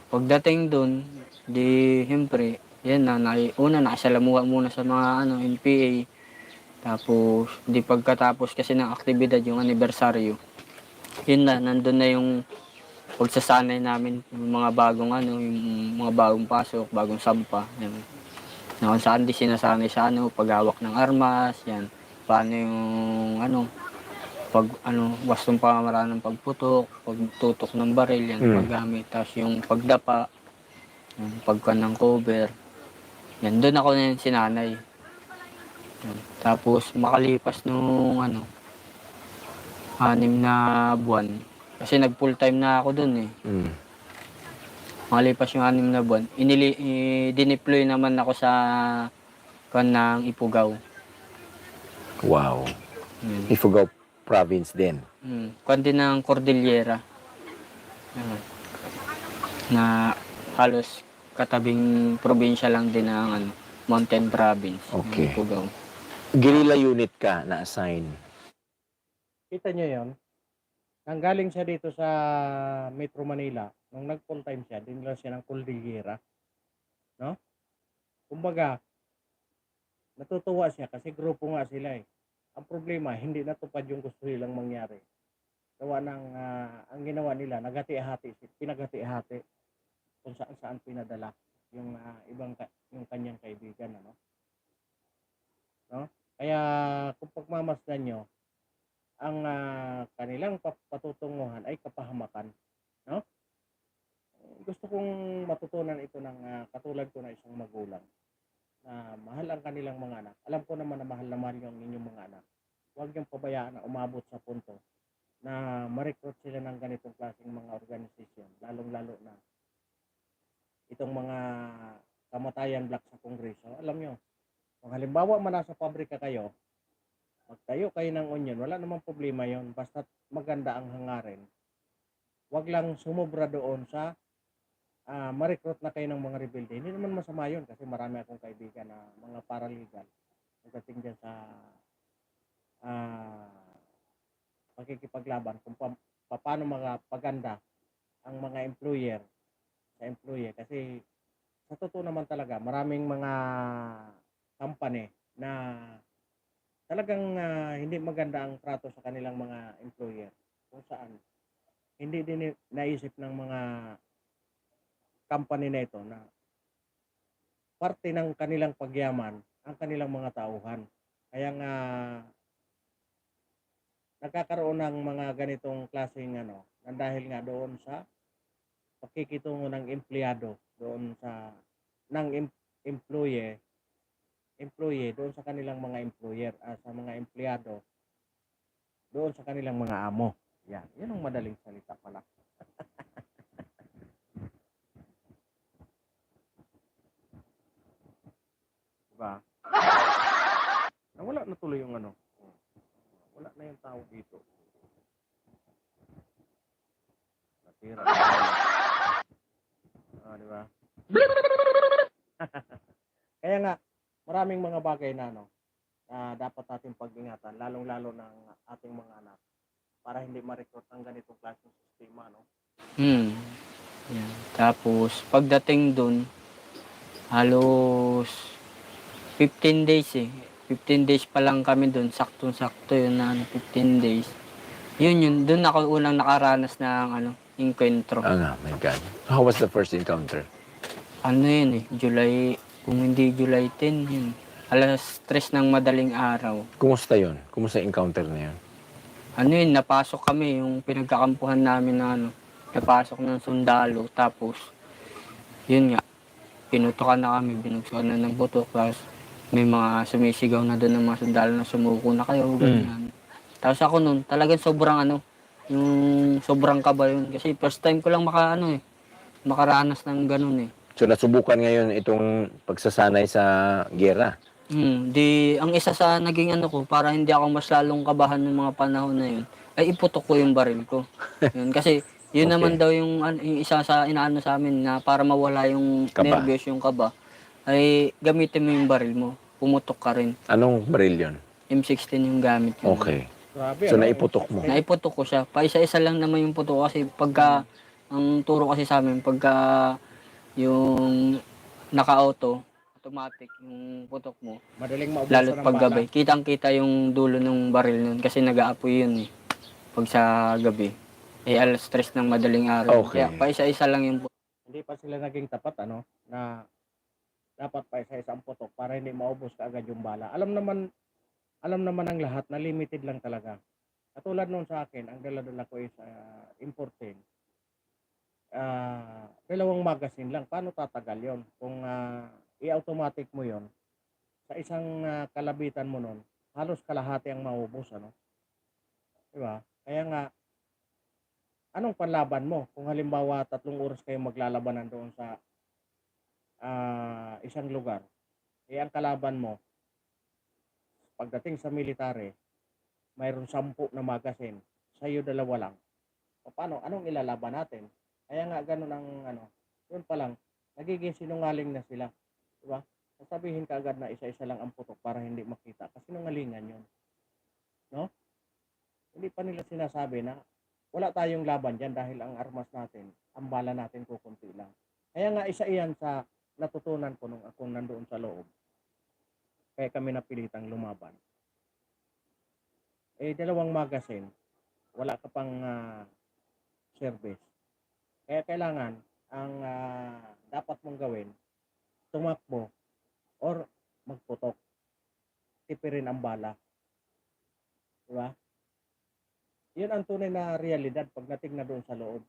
Pagdating doon, di siyempre, yan na, una nakasalamuha muna sa mga NPA. Tapos, di pagkatapos kasi ng aktibidad, yung anibersaryo, yun na, nandun na yung pagsasanay namin, yung mga bagong yung mga bagong pasok, bagong sampa. Yan. Na kung saan di sinasanay sa paghawak ng armas, yan. Paano yung wastong pamamaraan ng pagputok, pagtutok ng baril, yan, paggamit. Tapos yung pagdapa, yung pagkan ng cover. Yan, doon ako na yung sinanay. Yan. Tapos makalipas nung 6 na buwan, kasi nag full time na ako doon eh. Makalipas yung 6 na buwan, dineploy naman ako sa ng Ifugao. Wow. Ifugao Province din. Kuwan din ng Cordillera. Na halos katabing probinsya lang din ng Mountain Province. Okay. Ng Ifugao. Guerrilla unit ka na-assign. Kita nyo yon. Nanggaling siya dito sa Metro Manila. Nung nag-full time siya, dinala siya ng Cordillera. No? Kumbaga, natutuwa siya kasi grupo nga sila eh. Ang problema, hindi natupad yung gusto nilang mangyari. Gawa ng, ang ginawa nila, naghati-hati, pinaghati-hati kung saan pinadala yung yung kanyang kaibigan. No? Kaya kung pagmamasdan nyo, ang kanilang patutunguhan ay kapahamakan. No? Gusto kong matutunan ito ng katulad ko na isang magulang na mahal ang kanilang mga anak. Alam ko naman na mahal yung inyong mga anak. Huwag niyong pabayaan na umabot sa punto na ma-recruit sila ng ganitong klaseng mga organisasyon, lalong-lalo na itong mga kamatayan black sa Kongreso. Alam nyo, kung halimbawa man nasa pabrika kayo, magtayo kayo ng union, wala namang problema yon, basta maganda ang hangarin. Huwag lang sumobra doon sa ma-recruit na kayo ng mga rebelde. Hindi naman masama yun kasi marami akong kaibigan na mga paralegal pagdating dyan sa pagkikipaglaban kung paano magpaganda ang mga employer sa employee. Kasi sa totoo naman talaga, maraming mga company na talagang hindi maganda ang trato sa kanilang mga employer. Kung saan hindi din naisip ng mga company na ito na parte ng kanilang pagyaman ang kanilang mga tauhan. Kaya nga nagkakaroon ng mga ganitong klaseng dahil nga doon sa pakikitungo ng empleyado doon sa employee doon sa kanilang mga employer sa mga empleyado doon sa kanilang mga amo. Yan ang madaling salita pala. Diba? Wala na tuloy yung wala na yung tao dito. Natira. Diba? Kaya nga, maraming mga bagay na dapat natin pag-ingatan, lalong-lalo ng ating mga anak para hindi ma-recruit ng ganitong klaseng sistema, no? Yan. Tapos, pagdating dun, halos 15 days eh. 15 days pa lang kami dun. Saktong-sakto yun na 15 days. Yun. Dun ako unang nakaranas ng encuentro. Oh my God. How was the first encounter? Yun eh, kung hindi July 10, yun. Alas 3 ng madaling araw. Kumusta yun? Kumusta yung encounter na yun? Yun, napasok kami, yung pinagkakampuhan namin na napasok ng sundalo. Tapos, yun nga, pinutokan na kami, binugsukan na ng butok. Tapos, may mga sumisigaw na doon ng mga sundalo na sumuko na kayo, ganyan. Tapos ako nun, talagang sobrang yung sobrang kaba yun. Kasi first time ko lang makaranas ng ganun eh. So nasubukan ngayon itong pagsasanay sa giyera? Ang isa sa naging ko, para hindi ako mas lalong kabahan ng mga panahon na yun, ay iputok ko yung baril ko. Yun, kasi yun Okay. naman daw yung isa sa inaano sa amin na para mawala yung Kaba. nervyos, yung kaba. ay gamitin mo yung baril mo. Pumutok ka rin. Anong baril yun? M16 yung gamit ko. Okay. Grabe, So, ano, naiputok mo. Naiputok ko siya. Paisa-isa lang naman yung putok kasi pagka, ang turo kasi sa amin, pagka yung naka-auto, automatic yung putok mo, Madaling maubusan lalo't ng pag bala. gabi. Kitang-kita yung dulo ng baril nun kasi nag-aapoy yun eh. Pag sa gabi. Eh, alas 3 ng madaling araw. Okay. Kaya paisa-isa lang yung putok. Hindi pa sila naging tapat, ano, na dapat pa isa-isa ang putok para hindi maubos kaagad yung bala. Alam naman ng lahat na limited lang talaga. Katulad nung sa akin, ang dala-dala ko is imported. Dalawang magazine lang. Paano tatagal yon? Kung i-automatic mo yon sa isang kalabitan mo nun, halos kalahati ang maubos, ano? Diba? Kaya nga, anong panlaban mo? Kung halimbawa 3 oras kayo maglalabanan doon sa isang lugar, ang kalaban mo, pagdating sa military, mayroon 10 na magazine, sa'yo 2 lang. O paano? Anong ilalaban natin? Kaya nga ganun ang yun pa lang, nagiging sinungaling na sila. Diba? Sasabihin ka agad na isa-isa lang ang putok para hindi makita. Kasi sinungalingan yun. No? Hindi pa nila sinasabi na wala tayong laban dyan dahil ang armas natin, ang bala natin kukunti lang. Kaya nga isa iyan sa natutunan ko nung ako nandoon sa loob. Kaya kami napilitang lumaban. 2 magazine, wala ka pang service. Kaya kailangan, ang dapat mong gawin, tumakbo or magputok. Tipirin ang bala. Diba? Yun ang tunay na realidad pagdating na doon sa loob.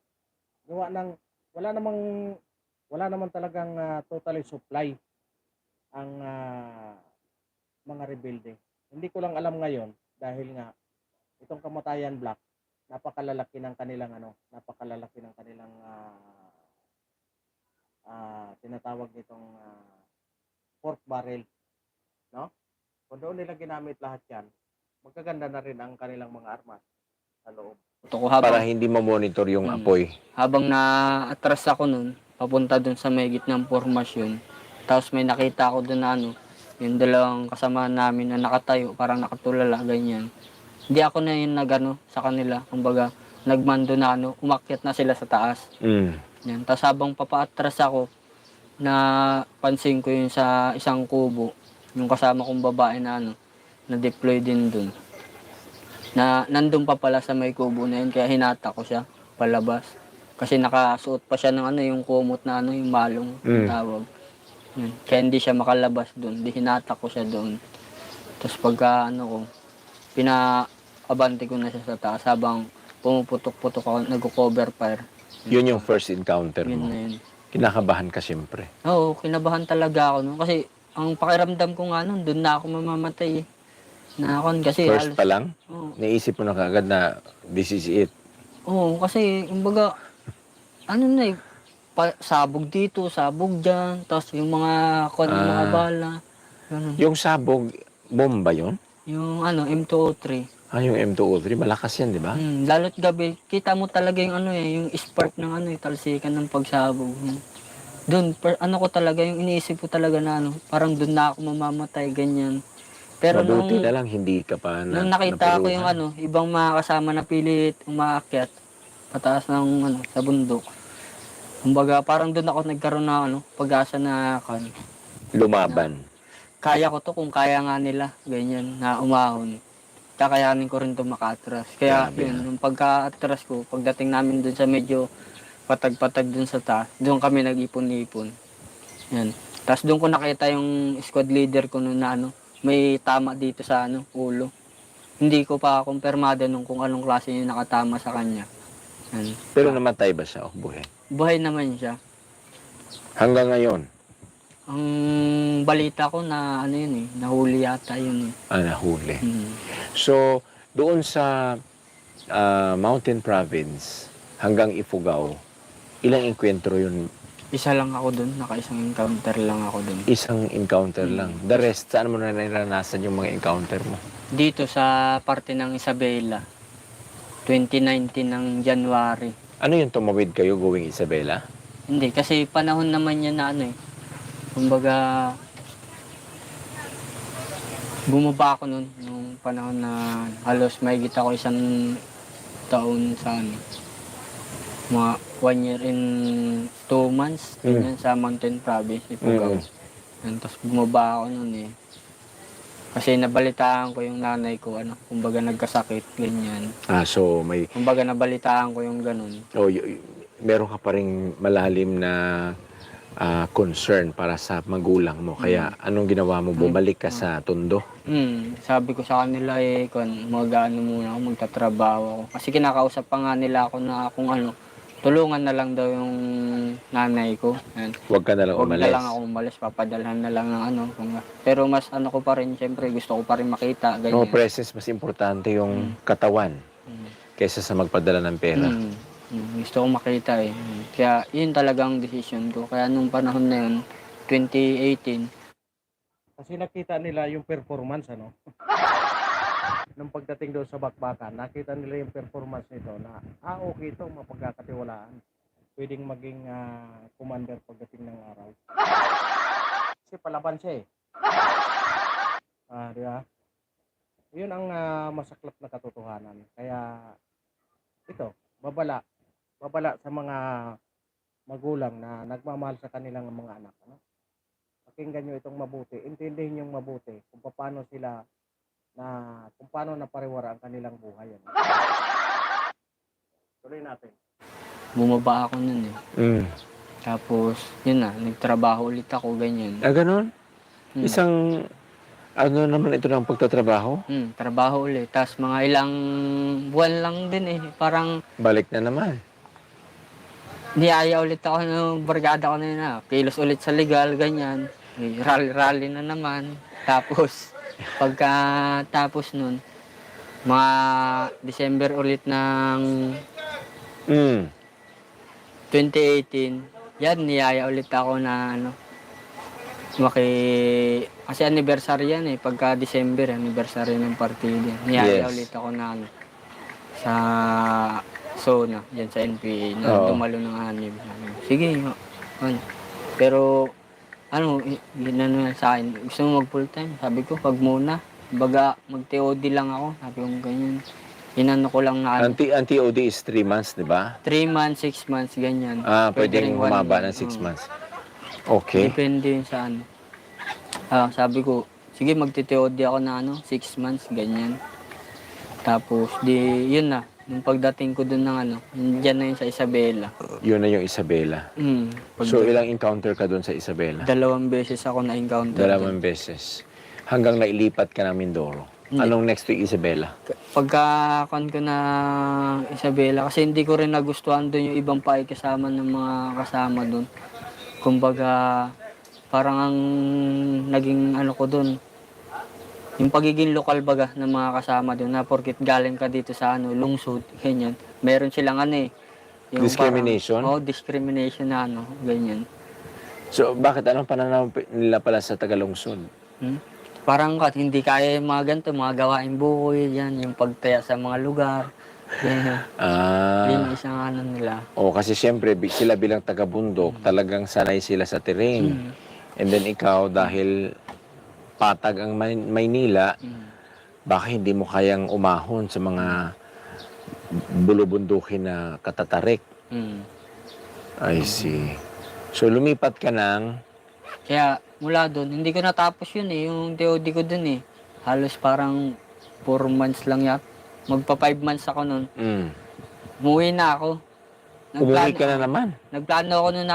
Wala namang talagang totally supply ang mga rebelde. Hindi ko lang alam ngayon dahil nga itong Kamatayan Black, napakalalaki ng kanilang tinatawag nitong pork barrel, no? Kung doon nila ginamit lahat yan, magkaganda na rin ang kanilang mga armas sa loob. Ko Para habang, hindi ma-monitor yung apoy. habang na-atras ako nun, papunta dun sa may gitnang formasyon. Tapos may nakita ako dun na yung 2 kasamahan namin na nakatayo, parang nakatulala, ganyan. Hindi ako na yung sa kanila. Kumbaga, nagmando na umakyat na sila sa taas. Yan. Tapos habang papaatras ako, na pansin ko yung sa isang kubo, yung kasama kong babae na na-deploy din dun. Na nandun pa pala sa may kubo na yun, kaya hinata ko siya palabas. Kasi nakasuot pa siya ng yung kumot na yung malong yung tawag. Yun. Kaya hindi siya makalabas dun. Di hinata ko siya doon. Tapos pagka pinaabante ko na siya sa taas habang pumuputok-putok ako, nag-cover fire. Yun yung first encounter Yun mo. na yun. Kinakabahan ka siyempre. Oo, kinabahan talaga ako nun. Kasi ang pakiramdam ko nga nun, doon na ako mamamatay eh. Kasi First pa lang, Oo, naisip mo na kaagad na this is it. oo, kasi kumbaga, sabog dito, sabog dyan, tapos yung mga mga bala, ganun. Yung sabog, bomba yun? Yung M203. Yung M203, malakas yan, di ba? Lalo't gabi, kita mo talaga yung yung spark ng talsikan ng pagsabog. Doon, ko talaga, yung iniisip ko talaga na parang doon na ako mamamatay, ganyan. Pero Mabuti na lang, hindi ka pa nung nakita ko yung ibang mga kasama na pilit umaakyat, pataas ng sa bundok. Kumbaga, parang doon ako nagkaroon na pag-asa na lumaban. kaya ko to kung kaya nga nila, ganyan, na umahon. Kakayanin ko rin to maka-atras. Kaya Grabe, yun, nung pagka-atras ko, pagdating namin dun sa medyo patag-patag dun sa taas, doon kami nag-ipon-ipon. Yan. Tapos doon ko nakita yung squad leader ko noon na may tama dito sa ulo. Hindi ko pa kumpirmado nung kung anong klase yung nakatama sa kanya. Yan. Pero namatay ba siya o buhay? Buhay naman siya. Hanggang ngayon? Ang balita ko na yun nahuli yata yun eh. Nahuli. So, doon sa Mountain Province hanggang Ifugao, ilang enkwentro yun? Isa lang ako doon, naka-isang encounter lang ako doon. Isang encounter lang. The rest, saan mo na naranasan yung mga encounter mo? Dito sa parte ng Isabela, 2019 ng January. Ano yung tumawid kayo going Isabela? Hindi, kasi panahon naman yan na Kumbaga, bumaba ako nun, nung panahon na halos mahigit ako isang taon sa ano, mga 1 year and 2 months, ganyan, sa Mountain Province, Ifugao. Yan, tapos bumaba ako nun eh. Kasi nabalitaan ko yung nanay ko, ano, kumbaga nagkasakit, ganyan. So may Kumbaga nabalitaan ko yung ganun. meron ka pa ring malalim na concern para sa magulang mo. Kaya anong ginawa mo? Bumalik ka sa Tondo? Sabi ko sa kanila eh, mag-ano muna ako, magtatrabaho ako. Kasi kinakausap pa nga nila ako na kung ano, tulungan na lang daw yung nanay ko. Yan. Huwag ka na lang Huwag umalis. na lang ako umalis, papadalhan na lang ng ano. Pero mas ano ko pa rin, siyempre gusto ko pa rin makita, No, ganyan. presence, mas importante yung katawan kaysa sa magpadala ng pera. Gusto ko makita eh. Kaya yun talagang decision ko. Kaya nung panahon na yun, 2018, Kasi nakita nila yung performance, ano? Nung pagdating doon sa bakbakan, nakita nila yung performance nito na, okay ito, mapagkakatiwalaan. Pwedeng maging commander pagdating ng araw. Kasi palaban siya eh. Di ba? Yun ang masaklap na katotohanan. Kaya, ito, babala sa mga magulang na nagmamahal sa kanilang mga anak. Ano? Pakinggan nyo itong mabuti. Intindihin yung mabuti kung paano sila kung paano napariwara ang kanilang buhay. Ano? Tuloy natin. bumaba ako nun eh. Tapos, yun na, nagtrabaho ulit ako, ganyan. Ganon? Hmm. Isang, ano naman ito ng pagtatrabaho? Trabaho ulit. Tapos mga ilang buwan lang din eh. Parang Balik na naman. niyaya ulit ako ng barkada ko na yun na. Kilos ulit sa legal, ganyan. Rally-rally na naman. Tapos, pagkatapos nun, mga December ulit ng 2018, yan, niyaya ulit ako na ano, kasi anniversary yan eh, pagka December, anniversary ng partido. Niyaya Yes. ulit ako na ano, sa SONA, yan sa NPA, na dumalo ng anib. Sige, ano. Pero, ginano yan sa akin, gusto mo mag full time? Sabi ko, pag muna, baga mag-TOD lang ako, sabi ko ganyan. Inano ko lang na ano, Ang TOD is 3 months, di ba? 3 months, 6 months, ganyan. Pwedeng rin humaba 1 ng 6 year. months. Okay. Depende yun sa ano. Sabi ko, sige magtitiod ako na 6 months, ganyan. Tapos, yun na. Nung pagdating ko dun ng dyan na yun sa Isabela. Yun na yung Isabela. So, ilang encounter ka doon sa Isabela? 2 beses ako na-encounter. 2 beses. Hanggang nailipat ka ng Mindoro. Anong next to Isabela? Pagka-con ko na Isabela, kasi hindi ko rin nagustuhan doon yung ibang pakikasama ng mga kasama doon. Kumbaga, parang ang naging ko doon, yung pagiging lokal baga ng mga kasama doon, na porkit galing ka dito sa lungsod, ganyan. Meron silang yung Discrimination? Parang, discrimination na ganyan. So, bakit? Anong pananaw nila pala sa Tagalungsod? Parang hindi kaya yung mga ganito, mga gawaing bukoy, yan, yung pagtaya sa mga lugar. Yan, yun isang nila. Kasi siyempre, sila bilang taga-bundok, talagang sanay sila sa terrain. And then ikaw, dahil patag ang Maynila, baka hindi mo kayang umahon sa mga bulubundukin na katatarik. I see. So, lumipat ka ng... Kaya mula doon, hindi ko natapos yun yung TOD ko doon Halos parang 4 months lang yat. Magpa 5 months ako noon. Umuwi na ako. Umuwi ka na naman. Nagplano ako noon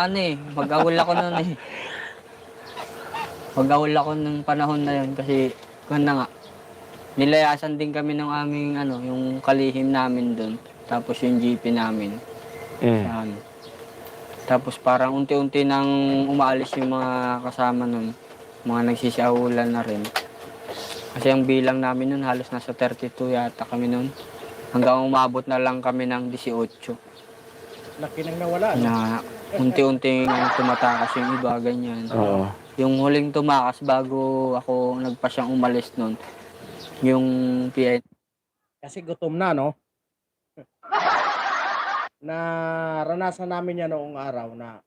mag-awol ako noon Mag-awol ako nung panahon na yun kasi nga. Nilayasan din kami ng aming yung kalihim namin doon. Tapos yung GP namin. Sa Tapos parang unti-unti nang umaalis yung mga kasama nun. Mga nagsisiahulan na rin. Kasi ang bilang namin nun halos nasa 32 yata kami nun. Hanggang umabot na lang kami ng 18. Laki nang nawala, no? Na unti-unti tumatakas yung iba, ganyan. Oo. Yung huling tumakas bago ako nagpasyang umalis nun, yung PN. Kasi gutom na, no? Naranasan namin yan noong araw na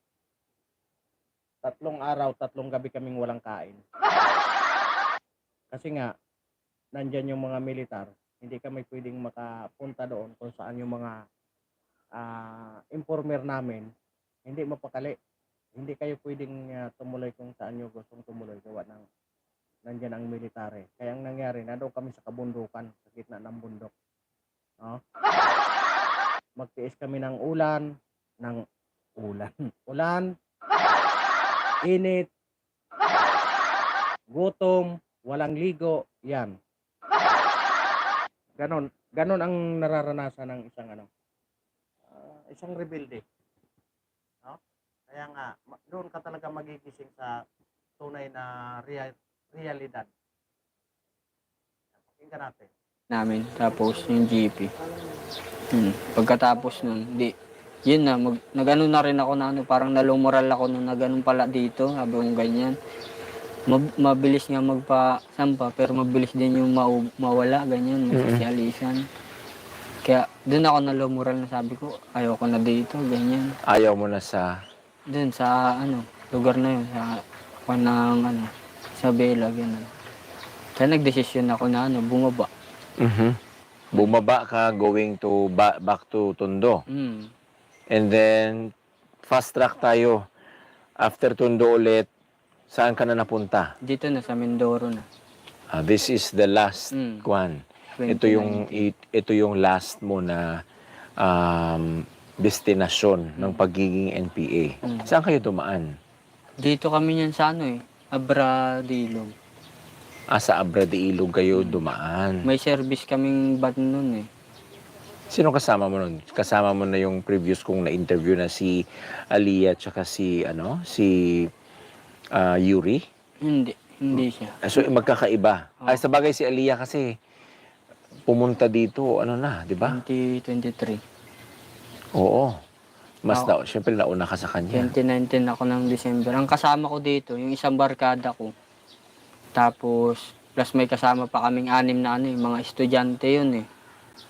3 araw, 3 gabi kaming walang kain. Kasi nga, nandyan yung mga militar, hindi kami pwedeng makapunta doon kung saan yung mga informer namin, hindi mapakali. Hindi kayo pwedeng tumuloy kung saan nyo gustong tumuloy gawa ng nandyan ang military. Kaya ang nangyari, nandoon kami sa kabundukan, sa gitna ng bundok. No? Magtiis kami ng ulan, ulan, init, gutom, walang ligo, yan. Ganon ang nararanasan ng isang rebelde. No? Kaya nga, doon ka talaga magigising sa tunay na realidad. Pakinggan natin. Namin. Tapos yung GP. Pagkatapos nun, yun na, nag-ano na rin ako na ano, parang nalumural ako nung nag-ano pala dito, habang ganyan. Mabilis nga magpa-sampa, pero mabilis din yung mawala, ganyan, masosyalisan. Kaya doon ako nalumural na sabi ko, ayoko na dito, ganyan. Ayaw mo na sa... Doon sa lugar na yun, sa Bela, ganyan. Kaya nagdesisyon ako na bumaba. Bumaba ka going to back to Tondo. And then, fast track tayo. After Tondo ulit, saan ka na napunta? Dito na, sa Mindoro na. This is the last one. Ito 2019. yung last mo na destinasyon ng pagiging NPA. Saan kayo dumaan? Dito kami niyan sa Abradilog. Sa Abra de Ilog kayo dumaan. May service kaming van nun eh. Sino kasama mo nun? Kasama mo na yung previous kong na-interview na si Aliyah tsaka si Yuri? Hindi siya. So magkakaiba. Sa bagay si Aliyah kasi pumunta dito, di ba? 2023. Oo. Siyempre nauna ka sa kanya. 2019 ako ng December. Ang kasama ko dito, yung isang barkada ko. Tapos, plus may kasama pa kaming 6 na mga estudyante yun eh.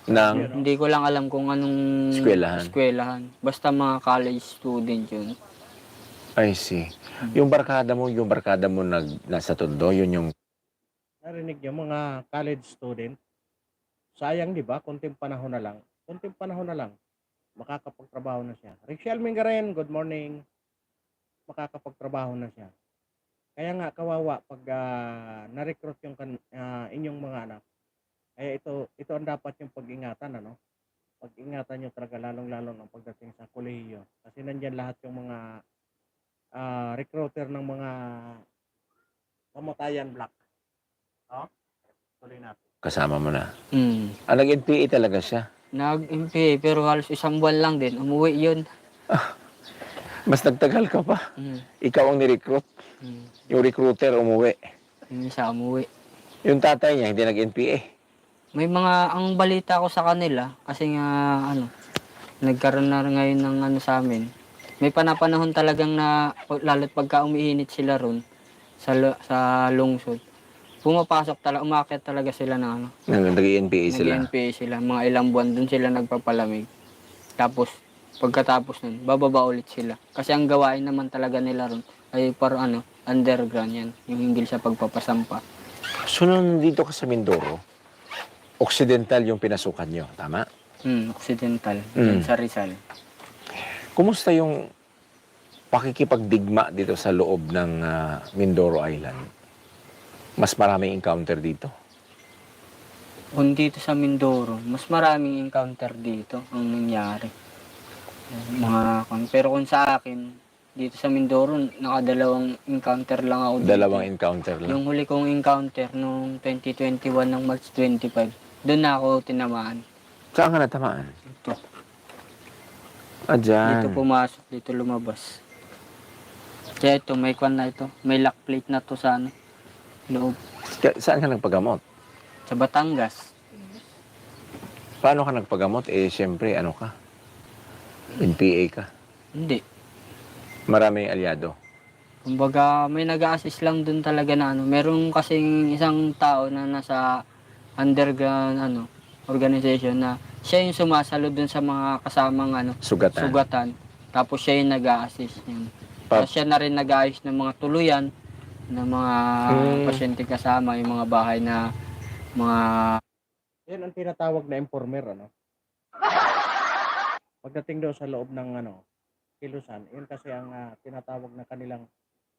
Hindi ko lang alam kung anong eskwelahan. Basta mga college student yun. I see. Yung barkada mo nasa Tondo, yun yung... Narinig yung mga college student. Sayang, di ba? Konting panahon na lang, makakapagtrabaho na siya. Rachel Mingaren, good morning. Makakapagtrabaho na siya. Kaya nga, kawawa pag na-recruit yung inyong mga anak. Kaya ito ang dapat yung pag-ingatan, Pag-ingatan nyo talaga, lalong-lalo ng pagdating sa kolehiyo. Kasi nandyan lahat yung mga recruiter ng mga kamatayan black. Tuloy natin. Kasama mo na. Nag-NPA talaga siya? Nag-MPA, pero halos 1 buwan lang din. Umuwi yun. Mas nagtagal ka pa. Ikaw ang ni-recruit. Yung recruiter umuwi. Yung isa umuwi. Yung tatay niya, hindi nag-NPA. May ang balita ko sa kanila, kasi nga, nagkaroon na ngayon ng sa amin. May panahon talagang lalo't pagka umiinit sila ron, sa lungsod. Umakyat talaga sila na Nag-NPA sila. Nag-NPA sila. Mga ilang buwan dun sila nagpapalamig. Tapos, pagkatapos nun, bababa ulit sila. Kasi ang gawain naman talaga nila ron ay underground yan. Yung hinggil sa pagpapasampa. So, nandito ka sa Mindoro, Occidental yung pinasukan nyo, tama? Occidental. Yan sa Rizal. Kumusta yung pakikipagdigma dito sa loob ng Mindoro Island? Mas maraming encounter dito? Kung dito sa Mindoro, mas maraming encounter dito ang nangyari. Pero kung sa akin, dito sa Mindoro, nakadalawang encounter lang ako dito. Dalawang encounter lang? Yung huli kong encounter noong 2021 ng March 25, doon na ako tinamaan. Saan ka natamaan? Ito. Dyan. Dito pumasok, dito lumabas. Kaya ito, may kwan na ito. May lock plate na to sa loob. Saan ka nagpagamot? Sa Batangas. Paano ka nagpagamot? Siyempre, ka? NPA ka? Hindi. Maraming aliado? Kumbaga, may nag-a-assist lang dun talaga na Meron kasing isang tao na nasa underground organization na siya yung sumasalo dun sa mga kasamang Sugatan. Tapos siya yung nag-a-assist. Tapos siya na rin nag-aayos ng mga tuluyan, ng mga pasyente kasama, yung mga bahay na mga... Yan ang tinatawag na informer, ano? Pagdating daw sa loob ng kilusan, yun kasi ang tinatawag na kanilang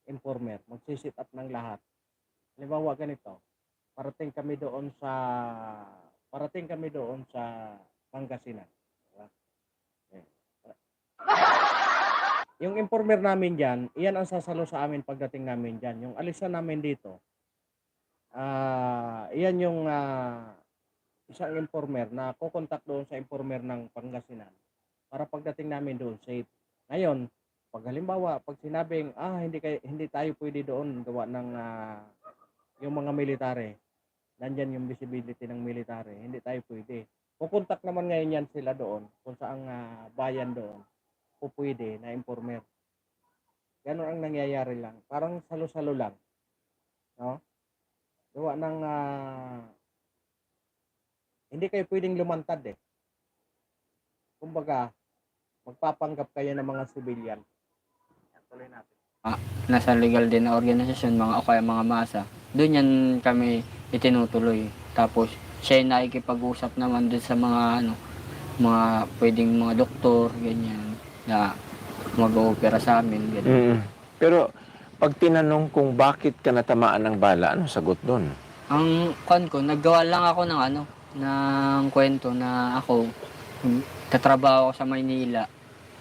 informer. Magsisit up ng lahat. Halimbawa ganito, parating kami doon sa Pangasinan. Diba? Eh, Yung informer namin dyan, iyan ang sasalo sa amin pagdating namin dyan. Yung alisan namin dito, iyan yung isang informer na kukontak doon sa informer ng Pangasinan para pagdating namin doon safe. Ngayon, pag halimbawa, pag sinabing hindi tayo pwede doon gawa ng yung mga military, nandyan yung visibility ng military, hindi tayo pwede. Kukontak naman ngayon yan sila doon kung saang bayan doon o pwede na informer. Ganon ang nangyayari lang. Parang salo-salo lang. No? Gawa ng hindi kayo pwedeng lumantad eh. Kumbaga, magpapanggap kayo ng mga civilian. Tuloy natin. nasa legal din na organisasyon, mga o kaya mga masa. Doon yan kami itinutuloy. Tapos siya ay nakikipag-usap naman doon sa mga pwedeng mga doktor, ganyan, na mag-oopera sa amin, ganyan. Pero pag tinanong kung bakit ka natamaan ng bala, ano sagot doon? Ang naggawa lang ako ng kwento na ako, tatrabaho ako sa Maynila.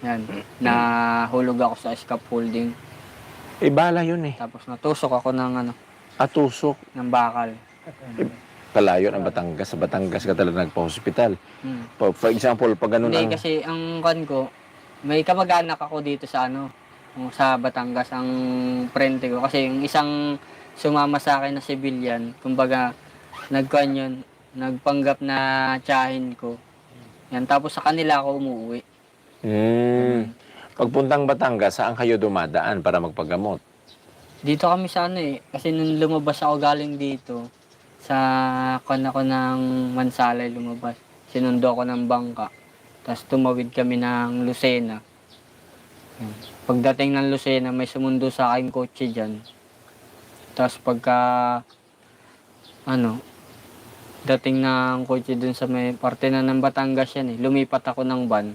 Yan, nahulog ako sa scaffolding. Bala yun eh. Tapos natusok ako ng Atusok. ng bakal. Kalayo ng Batangas. Sa Batangas ka talaga nagpa-hospital. Hmm. For example, pag ganun Hindi ang... kasi ang may kamag-anak ako dito sa sa Batangas, ang prente ko. Kasi yung isang sumama sa akin na civilian, kumbaga, nagpanggap na tiyahin ko. Yan, tapos sa kanila ako umuwi. Pagpuntang Batangas, saan kayo dumadaan para magpagamot? Dito kami sa kasi nung lumabas ako galing dito, sa ako ng Mansalay lumabas. Sinundo ako ng bangka. Tapos tumawid kami ng Lucena. Pagdating ng Lucena, may sumundo sa aking kotse dyan. Tapos dating ng kotse dun sa may parte na ng Batangas yan lumipat ako ng van.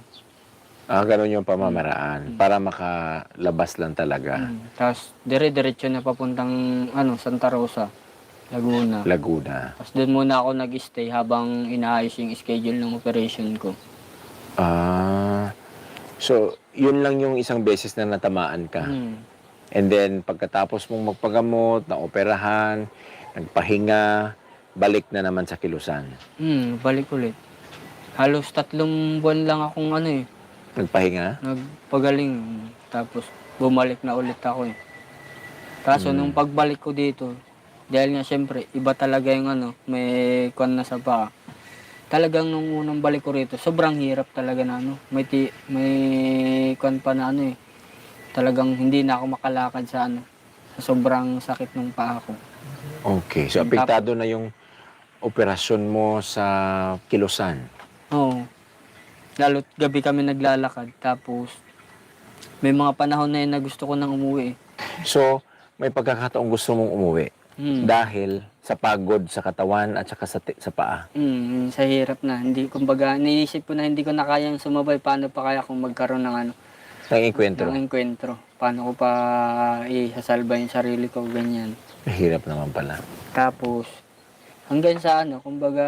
Ganun yung pamamaraan. Para makalabas lang talaga. Tapos dire-diretso na papuntang Santa Rosa, Laguna. Tapos doon muna ako nag-stay habang inaayos yung schedule ng operation ko. So, yun lang yung isang beses na natamaan ka. And then, pagkatapos mong magpagamot, naoperahan, nagpahinga, balik na naman sa kilusan. Balik ulit. Halos 3 buwan lang akong Nagpahinga? nagpagaling. Tapos bumalik na ulit ako Kaso nung pagbalik ko dito, dahil nga syempre, iba talaga yung may na sa paa. Talagang nung unang balik ko rito, sobrang hirap talaga na may pa na talagang hindi na ako makalakad sa sa sobrang sakit ng paa ko. Okay. So, apektado na yung operasyon mo sa kilusan. Oo. Lalo't gabi kami naglalakad. Tapos, may mga panahon na yun na gusto ko nang umuwi. So, may pagkakataong gusto mong umuwi. Dahil sa pagod sa katawan at saka sa paa. Sa hirap na. Kumbaga, niisip ko na hindi ko na kayang sumabay. Paano pa kaya kung magkaroon ng Ng enkwentro. ng enkwentro? Paano ko pa isasalba yung sarili ko, ganyan. Mahirap naman pala. Tapos, hanggang sa kumbaga,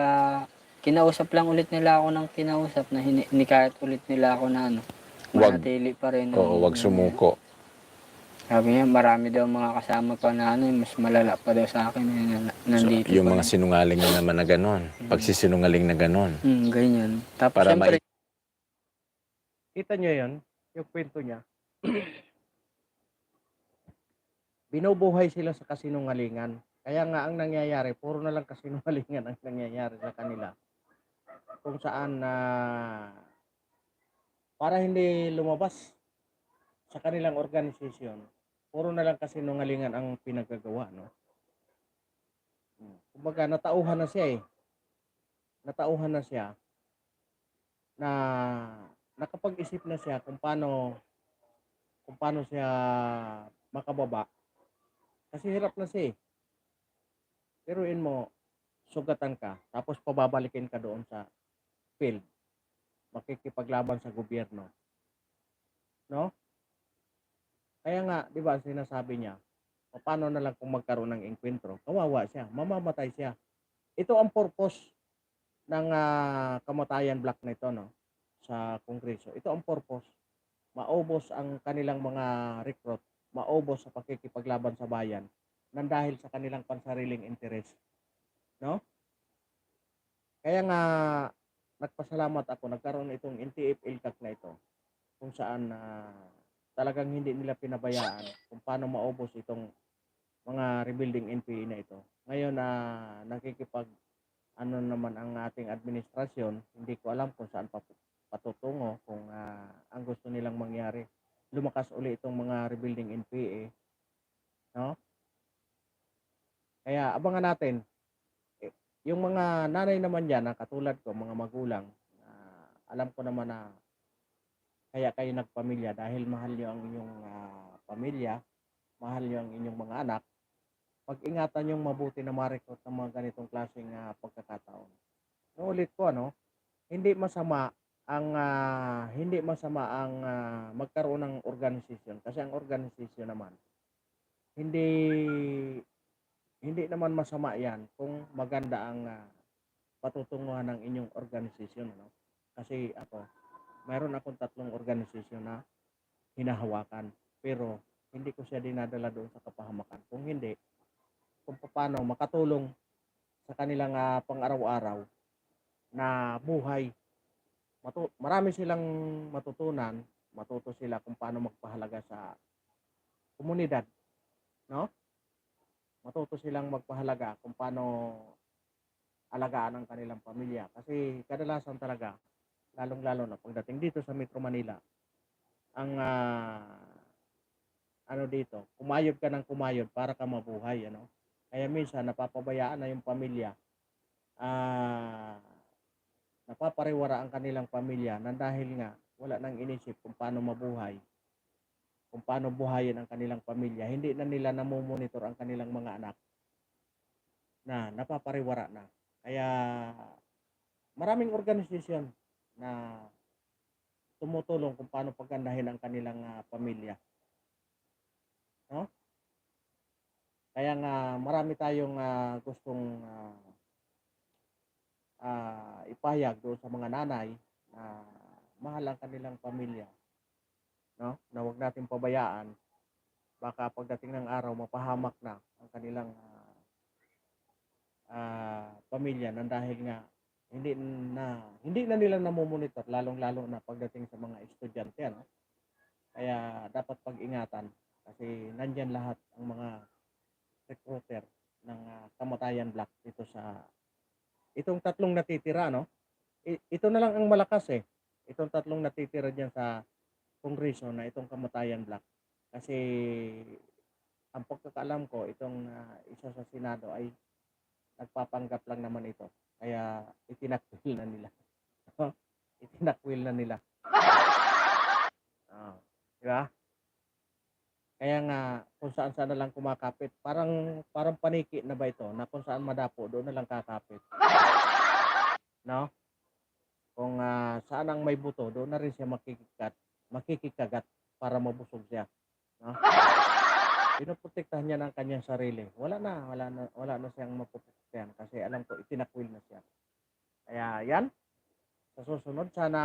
kinausap lang ulit nila ako ng kinausap na hinikayat ulit nila ako na manatili pa rin. Oo, wag sumuko. Sabi niya, marami daw mga kasama pa na mas malala pa daw sa akin nandito. So, yung pa mga sinungaling na naman na gano'n. Pagsisinungaling na gano'n. Ganyan. Tapos Para syempre, Kita nyo yun, yung kwento niya. Binubuhay sila sa kasinungalingan. Kaya nga ang nangyayari, puro na lang kasinungalingan ang nangyayari sa kanila. Kung saan para hindi lumabas sa kanilang organisasyon, puro na lang kasinungalingan ang pinagagawa, no? Kumbaga natauhan na siya Natauhan na siya na nakapag-isip na siya kung kung paano siya makababa. Kasi hirap na siya eh. Biruin mo, sugatan ka, tapos pababalikin ka doon sa field. Makikipaglaban sa gobyerno. No? Kaya nga, di ba, sinasabi niya, paano na lang kung magkaroon ng engkwentro? Kawawa siya, mamamatay siya. Ito ang purpose ng kamatayan black na ito, no? Sa Kongreso. Ito ang purpose. Maubos ang kanilang mga recruit, maubos sa pakikipaglaban sa bayan nang dahil sa kanilang pansariling interes. No? Kaya nga, nagpasalamat ako, nagkaroon itong NTF-ILCAC na ito, kung saan talagang hindi nila pinabayaan kung paano maubos itong mga rebuilding NPA na ito. Ngayon na nakikipag ano naman ang ating administrasyon, hindi ko alam kung saan patutungo, kung ang gusto nilang mangyari. Lumakas uli itong mga rebuilding NPA, no? Kaya abangan natin. Yung mga nanay naman diyan, na katulad ko, mga magulang, alam ko naman na kaya kayo nagpamilya dahil mahal niyo ang inyong pamilya, mahal niyo ang inyong mga anak. Pag-ingatan yung mabuti na ma-recruit ng mga ganitong klaseng pagkakataon. Ulit ko, ano, hindi masama ang magkaroon ng organisasyon, kasi ang organisasyon naman hindi hindi naman masama 'yan kung maganda ang patutunguhan ng inyong organisasyon, no? Kasi ako, mayroon akong 3 organisasyon na hinahawakan, pero hindi ko siya dinadala doon sa kapahamakan. Kung hindi, kung paano makatulong sa kanilang pang-araw-araw na buhay. Marami silang matutunan, matuto sila kung paano magpahalaga sa komunidad, no? Matuto silang magpahalaga kung paano alagaan ang kanilang pamilya. Kasi kadalasan talaga, lalong-lalo na pagdating dito sa Metro Manila, ang ano dito, kumayod ka ng kumayod para ka mabuhay, ano? Kaya minsan napapabayaan na yung pamilya. Napapariwara ang kanilang pamilya nang dahil nga wala nang inisip kung paano mabuhay, kung paano buhayin ang kanilang pamilya. Hindi na nila namomonitor ang kanilang mga anak na napapariwara na. Kaya maraming organisasyon na tumutulong kung paano pagandahin ang kanilang pamilya. No? Kaya nga marami tayong gustong ipahayag doon sa mga nanay na mahal ang kanilang pamilya, no? Na huwag natin pabayaan, baka pagdating ng araw mapahamak na ang kanilang pamilya nang dahil nga hindi na nila namomonitor, lalong-lalo na pagdating sa mga estudyante, no? Kaya dapat pag-ingatan kasi nandyan lahat ang mga recruiter ng kamatayan black dito sa itong 3 natitira, no? Ito na lang ang malakas eh. Itong 3 natitira diyan sa Kongreso na itong kamatayan black. Kasi ang pagkakaalam ko, itong isa sa Senado ay nagpapanggap lang naman ito. Kaya itinakwil na nila. Itinakwil na nila. Di ba? Kaya nga kung saan na lang kumakapit, parang paniki na ba ito na kung saan madapo doon na lang kakapit. No? Kung saan ang may buto, doon na rin siya makikikagat para mabusog siya. No? Pinoprotektahan niya ng kanyang sarili. Wala na siyang mapoprotektahan kasi alam ko itinakwil na siya. Kaya yan, sa susunod sana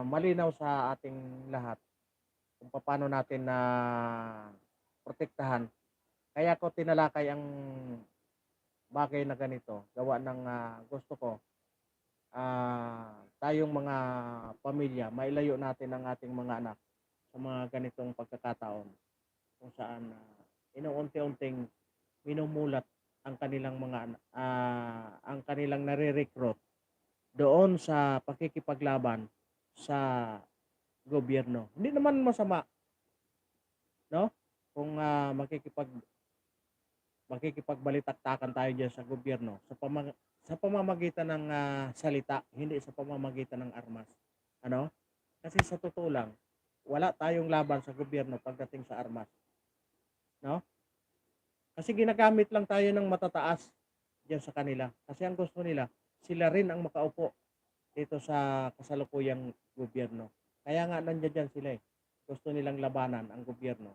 malinaw sa ating lahat kung paano natin na protektahan. Kaya ko tinalakay ang bagay na ganito. Gawa ng gusto ko tayong mga pamilya, mailayo natin ang ating mga anak sa mga ganitong pagkakataon kung saan inuunti-unting minumulat ang kanilang ang kanilang nare-recruit doon sa pakikipaglaban sa gobyerno. Hindi naman masama, no? Kung makikipagbalitaktakan tayo diyan sa gobyerno sa pamamagitan ng salita, hindi sa pamamagitan ng armas. Ano? Kasi sa totoo lang, wala tayong laban sa gobyerno pagdating sa armas. No? Kasi ginagamit lang tayo ng matataas diyan sa kanila. Kasi ang gusto nila, sila rin ang makaupo dito sa kasalukuyang gobyerno. Kaya nga nandiyan dyan sila eh. Gusto nilang labanan ang gobyerno.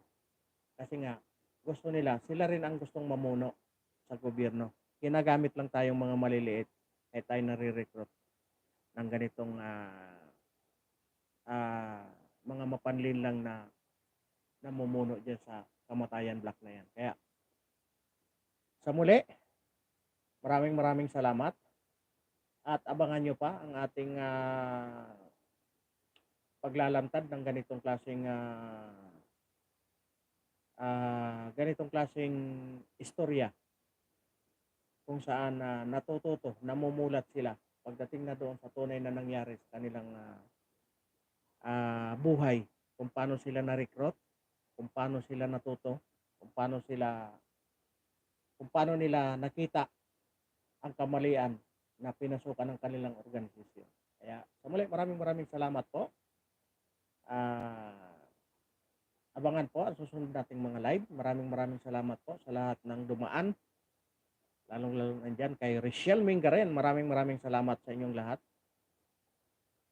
Kasi nga, gusto nila, sila rin ang gustong mamuno sa gobyerno. Ginagamit lang tayong mga maliliit ay tayo nare-recruit ng ganitong mga mapanlin lang na namumuno dyan sa kamatayan black na yan. Kaya, sa muli, maraming salamat at abangan nyo pa ang ating paglalantad ng ganitong klaseng istorya kung saan natututo, namumulat sila pagdating na doon sa tunay na nangyari sa kanilang buhay, kung paano sila na-recruit, kung paano sila natuto, kung paano nila nakita ang kamalian na pinasukan ng kanilang organisasyon. Kaya sa muli, maraming salamat po. Abangan po ang susunod nating mga live. Maraming salamat po sa lahat ng dumaan. Lalong nandyan kay Richelle Mingaren. Maraming salamat sa inyong lahat.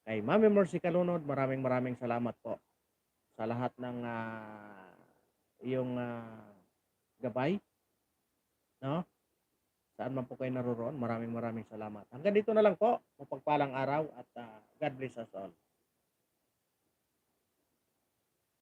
Kay Mami Mercy Kalunod, maraming salamat po sa lahat ng iyong gabay. No? Saan man po kayo naroroon, maraming salamat. Hanggang dito na lang po. Mapagpalang araw at God bless us all.